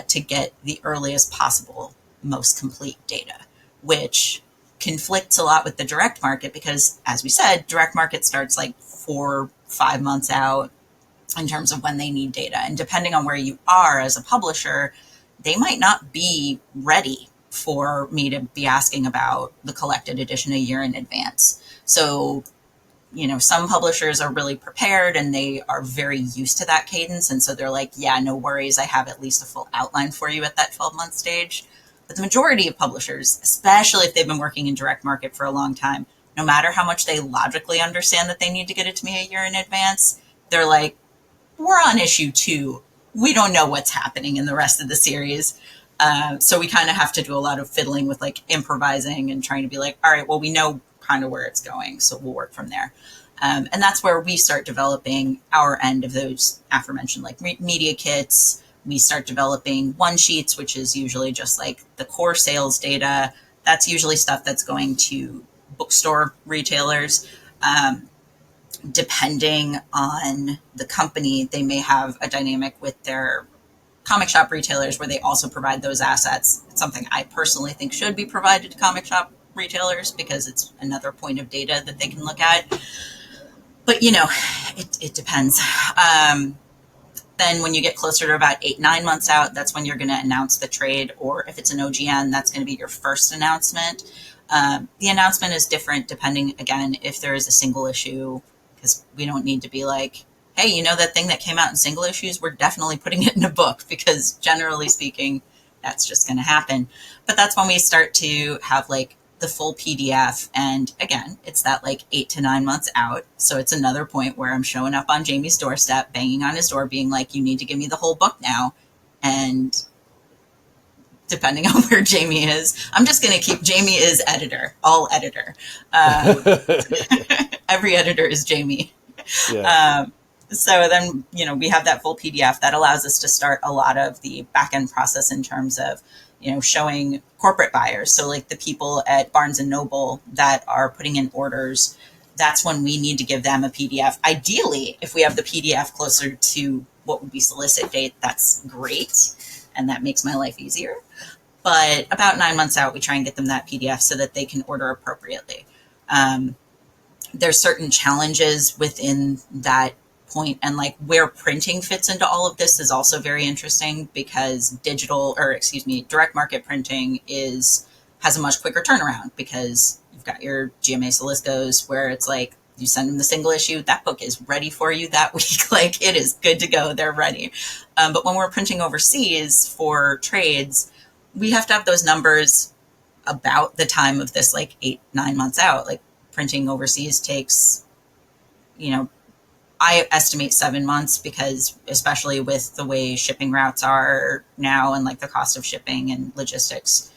to get the earliest possible, most complete data, which conflicts a lot with the direct market because, as we said, direct market starts like 4-5 months out in terms of when they need data. And depending on where you are as a publisher, they might not be ready for me to be asking about the collected edition a year in advance. So some publishers are really prepared and they are very used to that cadence. And so they're like, yeah, no worries. I have at least a full outline for you at that 12-month stage. But the majority of publishers, especially if they've been working in direct market for a long time, no matter how much they logically understand that they need to get it to me a year in advance, they're like, we're on issue 2. We don't know what's happening in the rest of the series. So we kind of have to do a lot of fiddling with like improvising and trying to be like, all right, well, we know kind of where it's going, so we'll work from there. And that's where we start developing our end of those aforementioned like media kits. We start developing one sheets, which is usually just like the core sales data. That's usually stuff that's going to bookstore retailers. Depending on the company, they may have a dynamic with their comic shop retailers where they also provide those assets. It's something I personally think should be provided to comic shop retailers because it's another point of data that they can look at. But, it depends. Then when you get closer to about 8-9 months out, that's when you're going to announce the trade, or if it's an OGN, that's going to be your first announcement. The announcement is different depending, again, if there is a single issue, because we don't need to be like, hey, that thing that came out in single issues, we're definitely putting it in a book, because generally speaking, that's just going to happen. But that's when we start to have like the full PDF. And again, it's that like 8 to 9 months out. So it's another point where I'm showing up on Jamie's doorstep, banging on his door, being like, you need to give me the whole book now. And depending on where Jamie is, I'm just going to keep Jamie is editor, all editor. Every editor is Jamie. Yeah. So then, we have that full PDF that allows us to start a lot of the back end process in terms of, showing corporate buyers. So like the people at Barnes and Noble that are putting in orders, that's when we need to give them a PDF. Ideally, if we have the PDF closer to what would be solicit date, that's great. And that makes my life easier. But about 9 months out, we try and get them that PDF so that they can order appropriately. There's certain challenges within that point, and like where printing fits into all of this is also very interesting, because direct market printing has a much quicker turnaround, because you've got your GMA Soliscos where it's like you send them the single issue, that book is ready for you that week. Like it is good to go, they're ready. But when we're printing overseas for trades, we have to have those numbers about the time of this, like 8-9 months out. Like printing overseas takes, I estimate 7 months, because especially with the way shipping routes are now and like the cost of shipping and logistics,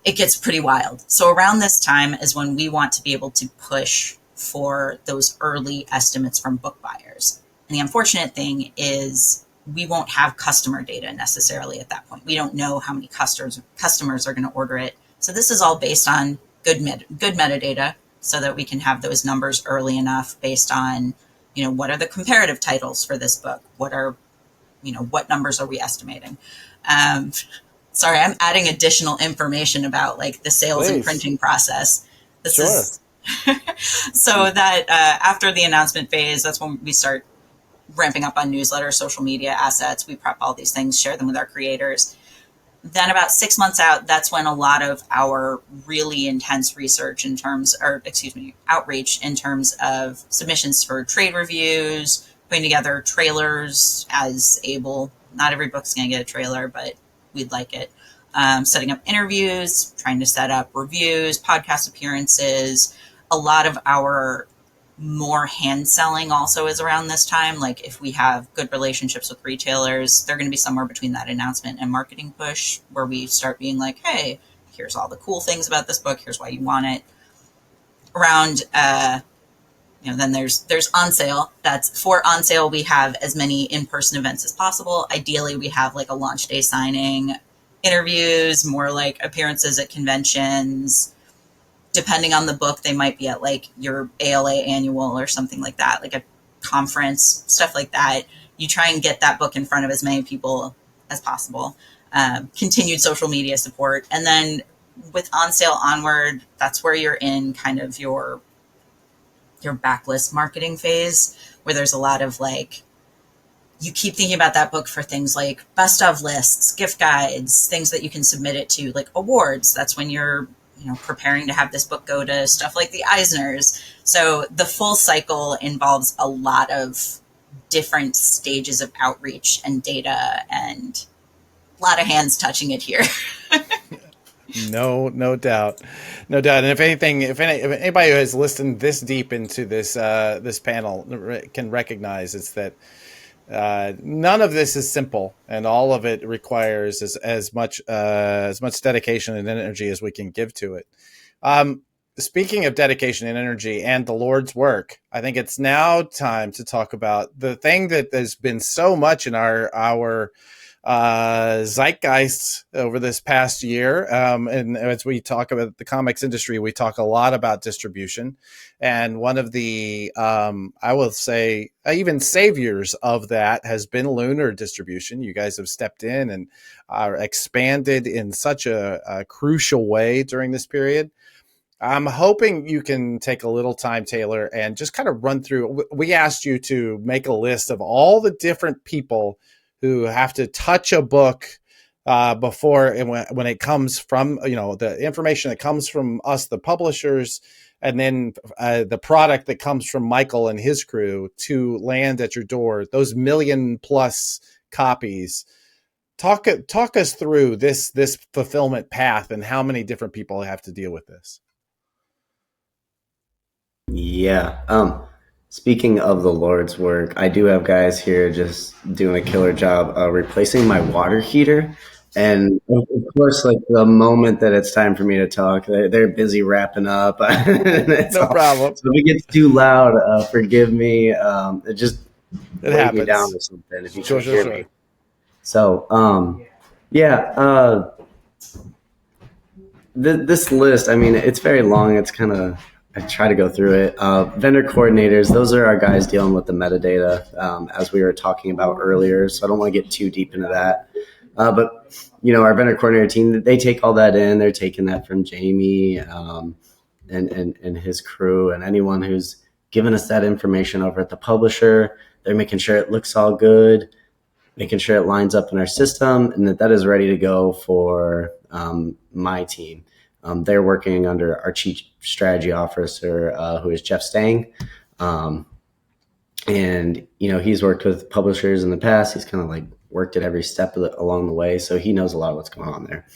it gets pretty wild. So around this time is when we want to be able to push for those early estimates from book buyers. And the unfortunate thing is we won't have customer data necessarily at that point. We don't know how many customers are going to order it. So this is all based on good metadata, so that we can have those numbers early enough based on, what are the comparative titles for this book? What numbers are we estimating? Sorry, I'm adding additional information about like the sales and printing process. This is so that after the announcement phase, that's when we start ramping up on newsletter, social media assets. We prep all these things, share them with our creators. Then about 6 months out, that's when a lot of our really intense outreach in terms of submissions for trade reviews, putting together trailers as able. Not every book's going to get a trailer, but we'd like it. Setting up interviews, trying to set up reviews, podcast appearances. A lot of our more hand selling also is around this time. Like if we have good relationships with retailers, they're going to be somewhere between that announcement and marketing push, where we start being like, hey, here's all the cool things about this book, here's why you want it. Around then there's on sale. That's for on sale. We have as many in-person events as possible. Ideally we have like a launch day signing, interviews, more like appearances at conventions. Depending on the book, they might be at like your ALA annual or something like that, like a conference, stuff like that. You try and get that book in front of as many people as possible. Continued social media support. And then with on sale onward, that's where you're in kind of your backlist marketing phase, where there's a lot of like, you keep thinking about that book for things like best of lists, gift guides, things that you can submit it to, like awards. That's when you're preparing to have this book go to stuff like the Eisners. So the full cycle involves a lot of different stages of outreach and data, and a lot of hands touching it here. No doubt, no doubt. And if anything, if anybody who has listened this deep into this panel can recognize, it's that none of this is simple, and all of it requires as much dedication and energy as we can give to it. Speaking of dedication and energy and the Lord's work, I think it's now time to talk about the thing that has been so much in our zeitgeist over this past year. And as we talk about the comics industry, we talk a lot about distribution. And one of the, I will say, even saviors of that has been Lunar distribution. You guys have stepped in and are expanded in such a crucial way during this period. I'm hoping you can take a little time, Taylor, and just kind of run through. We asked you to make a list of all the different people who have to touch a book before, and when it comes from, the information that comes from us, the publishers, and then the product that comes from Michael and his crew to land at your door, those 1 million+ copies. Talk us through this fulfillment path and how many different people have to deal with this. Yeah. Speaking of the Lord's work, I do have guys here just doing a killer job replacing my water heater. And of course, like the moment that it's time for me to talk, they're busy wrapping up. No problem. So if it gets too loud, forgive me. It happens. Me down or something if you Sure. me. So, this list, I mean, it's very long. It's kind of, I try to go through it. Vendor coordinators, those are our guys dealing with the metadata, as we were talking about earlier. So I don't want to get too deep into that. But, our vendor coordinator team, they take all that in. They're taking that from Jame and his crew, and anyone who's given us that information over at the publisher. They're making sure it looks all good, making sure it lines up in our system, and that is ready to go for my team. They're working under our chief strategy officer, who is Jeff Stang. And, he's worked with publishers in the past. He's kind of like worked at every step along the way. So he knows a lot of what's going on there.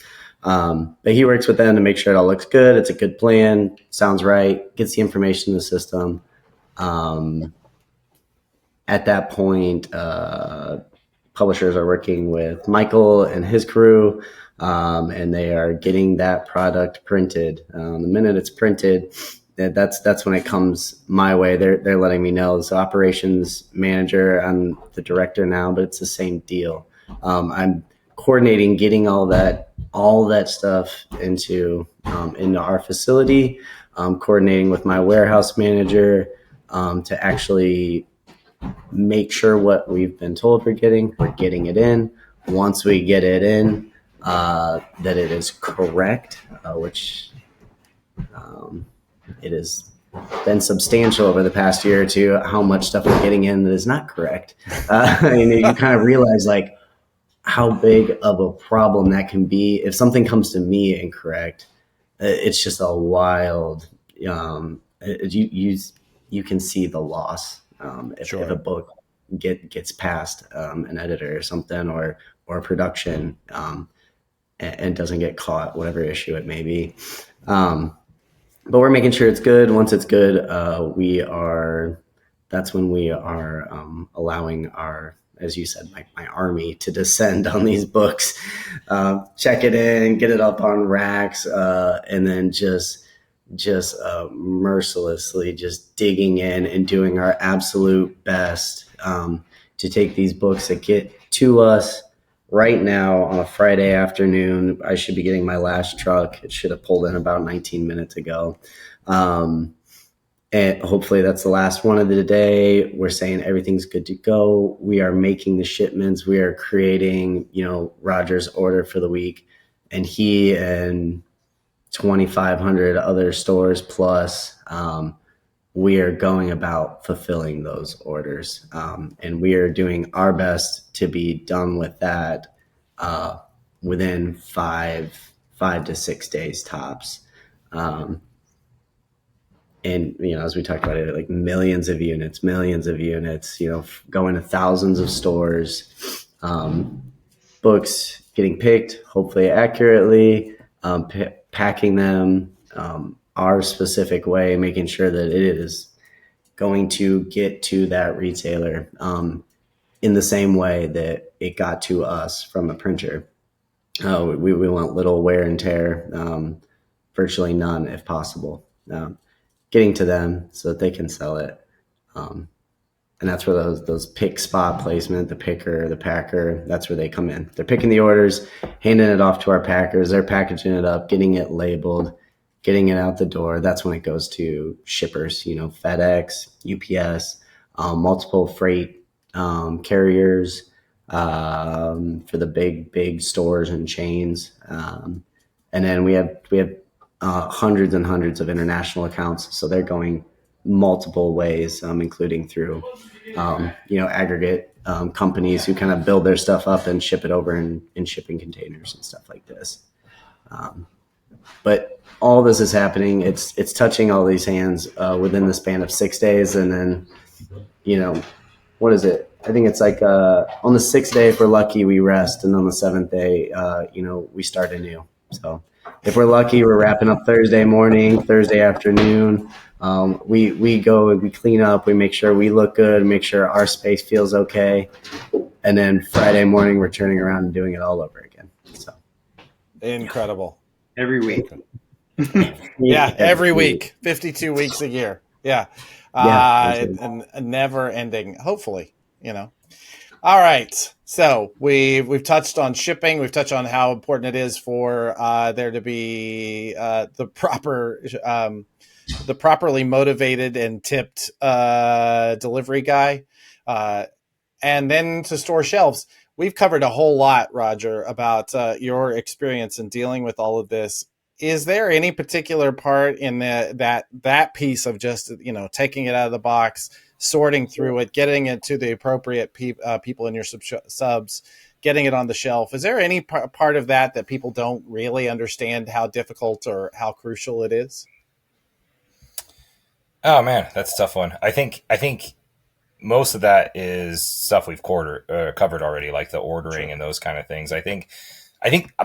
But he works with them to make sure it all looks good. It's a good plan. Sounds right. Gets the information in the system. At that point, publishers are working with Michael and his crew, and they are getting that product printed. The minute it's printed, that's when it comes my way. They're letting me know. So operations manager, I'm the director now, but it's the same deal. I'm coordinating getting all that stuff into our facility, coordinating with my warehouse manager to actually make sure what we've been told we're getting it in. Once we get it in, that it is correct, which it has been substantial over the past year or two, how much stuff we're getting in that is not correct. You kind of realize like how big of a problem that can be. If something comes to me incorrect, it's just a wild, you can see the loss. If a book gets past an editor or something or production and doesn't get caught, whatever issue it may be. But we're making sure it's good. Once it's good, that's when we are allowing our, as you said, my army to descend on these books, check it in, get it up on racks, and then just mercilessly just digging in and doing our absolute best to take these books that get to us right now on a Friday afternoon. I should be getting my last truck. It should have pulled in about 19 minutes ago. And hopefully that's the last one of the day. We're saying everything's good to go. We are making the shipments. We are creating, Roger's order for the week, and he and 2,500 other stores plus, we are going about fulfilling those orders. And we are doing our best to be done with that within 5 to 6 days tops. and as we talked about it, like millions of units, going to thousands of stores, books getting picked, hopefully accurately, packing them our specific way, making sure that it is going to get to that retailer in the same way that it got to us from a printer. We want little wear and tear, virtually none if possible, getting to them so that they can sell it. And that's where those pick spot placement, the picker, the packer, that's where they come in. They're picking the orders, handing it off to our packers. They're packaging it up, getting it labeled, getting it out the door. That's when it goes to shippers, FedEx, UPS, multiple freight carriers for the big stores and chains. And then we have hundreds and hundreds of international accounts. So they're going multiple ways, including through aggregate companies who kind of build their stuff up and ship it over in shipping containers and stuff like this. But all this is happening. It's touching all these hands within the span of 6 days, and then what is it? I think it's like on the 6th day, if we're lucky, we rest, and on the 7th day, we start anew. So if we're lucky, we're wrapping up Thursday morning, Thursday afternoon. We go and we clean up, we make sure we look good, make sure our space feels okay. And then Friday morning, we're turning around and doing it all over again. So incredible. Every week. Yeah, every week, 52 weeks a year. Yeah. And never ending, hopefully, All right. So we've touched on shipping. We've touched on how important it is for there to be the properly motivated and tipped delivery guy, and then to store shelves. We've covered a whole lot, Roger, about your experience in dealing with all of this. Is there any particular part in that piece of just taking it out of the box, sorting through it, getting it to the appropriate people in your subs, getting it on the shelf? Is there any part of that people don't really understand how difficult or how crucial it is? Oh man, that's a tough one. I think most of that is stuff we've covered already, like the ordering and those kind of things. I think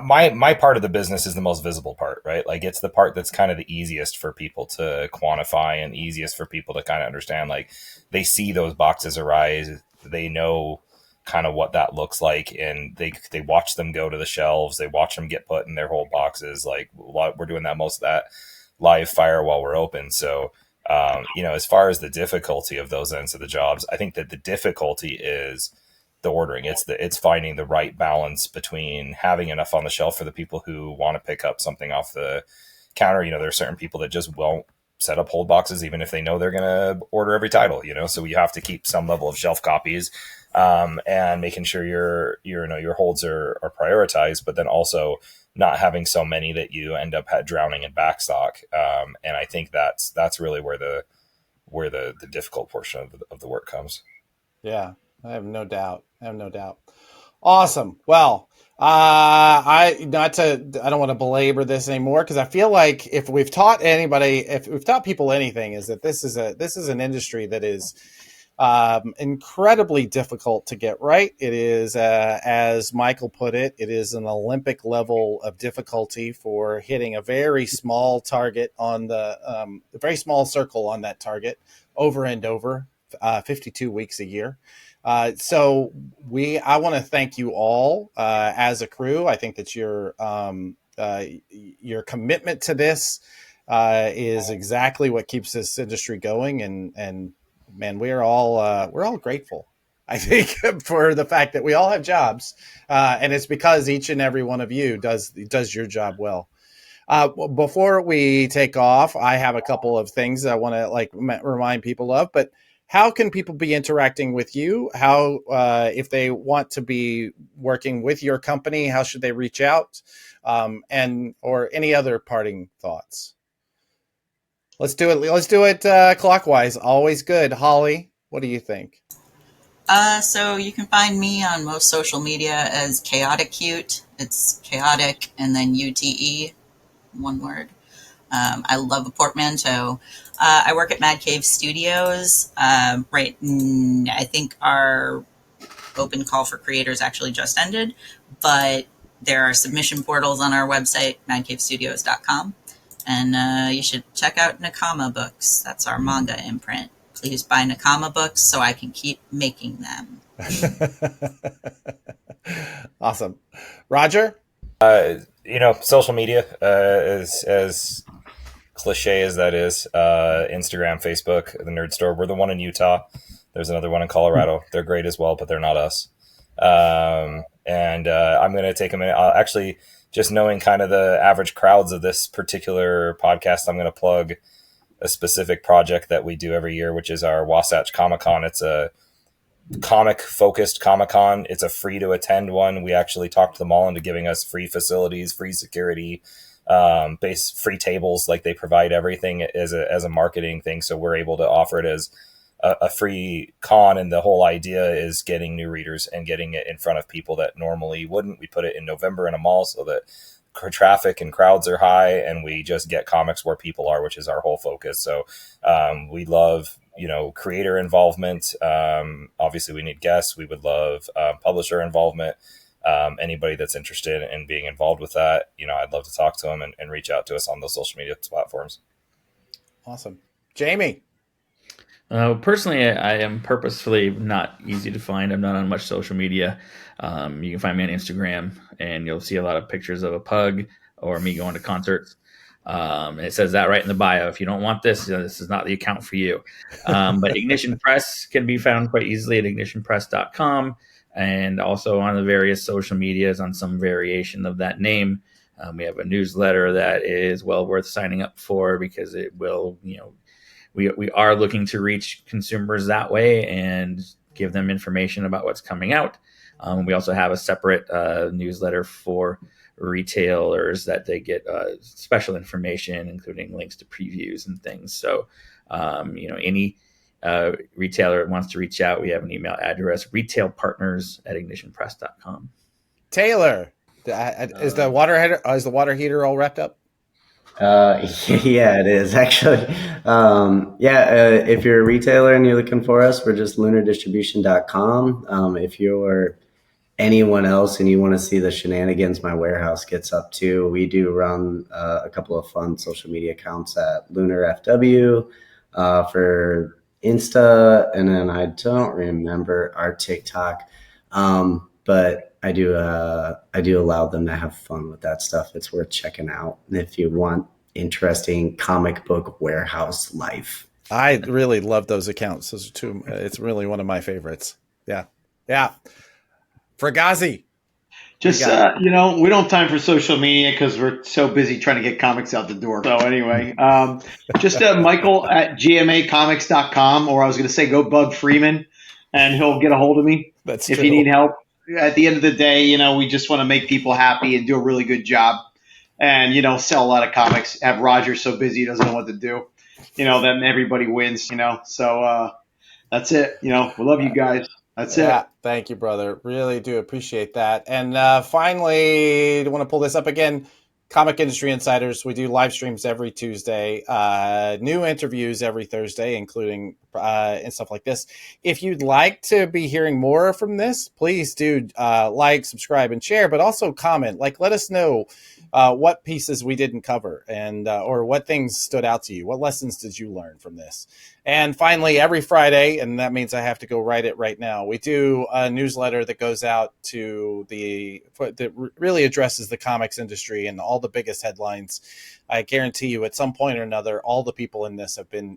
my part of the business is the most visible part, right? Like it's the part that's kind of the easiest for people to quantify and easiest for people to kind of understand. Like they see those boxes arise, they know kind of what that looks like, and they watch them go to the shelves, they watch them get put in their whole boxes. Like we're doing that most of that live fire while we're open. So as far as the difficulty of those ends of the jobs, I think that the difficulty is the ordering. It's finding the right balance between having enough on the shelf for the people who want to pick up something off the counter. There are certain people that just won't set up hold boxes, even if they know they're going to order every title, so you have to keep some level of shelf copies, and making sure your holds are prioritized, but then also not having so many that you end up drowning in backstock. And I think that's really where the difficult portion of the work comes. Yeah, I have no doubt. Awesome. Well, I don't want to belabor this anymore, because I feel like if we've taught people anything, is that this is an industry that is incredibly difficult to get right. It is, as Michael put it, it is an Olympic level of difficulty for hitting a very small target on a very small circle on that target over and over, 52 weeks a year. So I want to thank you all as a crew. I think that your commitment to this is exactly what keeps this industry going, and man, we're all grateful, I think, for the fact that we all have jobs, and it's because each and every one of you does your job well. Before we take off, I have a couple of things I want to remind people of, but how can people be interacting with you? How, if they want to be working with your company, how should they reach out? Or any other parting thoughts? Let's do it clockwise. Always good. Holly, what do you think? So you can find me on most social media as Chaotic Cute. It's chaotic and then UTE, one word. I love a portmanteau. I work at Mad Cave Studios. I think our open call for creators actually just ended, but there are submission portals on our website, madcavestudios.com. And you should check out Nakama Books. That's our manga imprint. Please buy Nakama Books so I can keep making them. Awesome. Roger? Social media is as cliche as that is. Instagram, Facebook, the Nerd Store. We're the one in Utah. There's another one in Colorado. They're great as well, but they're not us. I'm going to take a minute. Actually, just knowing kind of the average crowds of this particular podcast, I'm going to plug a specific project that we do every year, which is our Wasatch Comic Con. It's a comic focused Comic Con. It's a free to attend one. We actually talked them all into giving us free facilities, free security, free tables. Like, they provide everything as a marketing thing. So we're able to offer it as a free con. And the whole idea is getting new readers and getting it in front of people that normally wouldn't. We put it in November in a mall so that traffic and crowds are high, and we just get comics where people are, which is our whole focus. So we love, creator involvement. Obviously we need guests. We would love publisher involvement. Anybody that's interested in being involved with that, I'd love to talk to them and reach out to us on those social media platforms. Awesome. Jamie? Personally, I am purposefully not easy to find. I'm not on much social media. You can find me on Instagram, and you'll see a lot of pictures of a pug or me going to concerts. And it says that right in the bio. If you don't want this, this is not the account for you. But Ignition Press can be found quite easily at ignitionpress.com, and also on the various social medias on some variation of that name. We have a newsletter that is well worth signing up for, because it will, we are looking to reach consumers that way and give them information about what's coming out. We also have a separate newsletter for retailers that they get special information, including links to previews and things. So, any retailer that wants to reach out, we have an email address, retailpartners@ignitionpress.com. Taylor, is the water heater all wrapped up? Yeah, it is actually. If you're a retailer and you're looking for us, we're just lunardistribution.com. If you're anyone else and you want to see the shenanigans my warehouse gets up to, we do run a couple of fun social media accounts at Lunar FW for Insta, and then I don't remember our TikTok, but I do allow them to have fun with that stuff. It's worth checking out if you want interesting comic book warehouse life. I really love those accounts. Those are two. It's really one of my favorites. Yeah. Fragassi. Just, we don't have time for social media because we're so busy trying to get comics out the door. So anyway, just Michael at gmacomics.com, or I was going to say go bug Freeman and he'll get a hold of me. That's if true. you need help. At the end of the day, we just want to make people happy and do a really good job and, sell a lot of comics. Have Roger so busy he doesn't know what to do. Then everybody wins, So that's it. We love you guys. That's it. Thank you, brother. Really do appreciate that. And finally, I want to pull this up again. Comic Industry Insiders. We do live streams every Tuesday, new interviews every Thursday, including and stuff like this. If you'd like to be hearing more from this, please do like, subscribe, and share, but also comment. Let us know what pieces we didn't cover and or what things stood out to you. What lessons did you learn from this? And finally, every Friday, and that means I have to go write it right now, we do a newsletter that goes out to that really addresses the comics industry and all the biggest headlines. I guarantee you at some point or another, all the people in this have been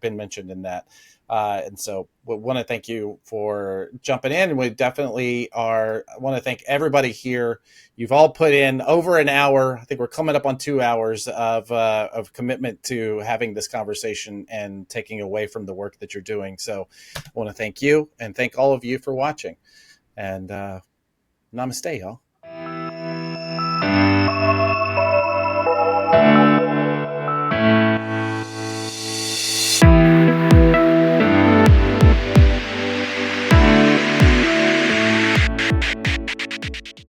mentioned in that. And so we want to thank you for jumping in. And we definitely want to thank everybody here. You've all put in over an hour. I think we're coming up on 2 hours of commitment to having this conversation and taking away from the work that you're doing. So I want to thank you and thank all of you for watching. And namaste, y'all.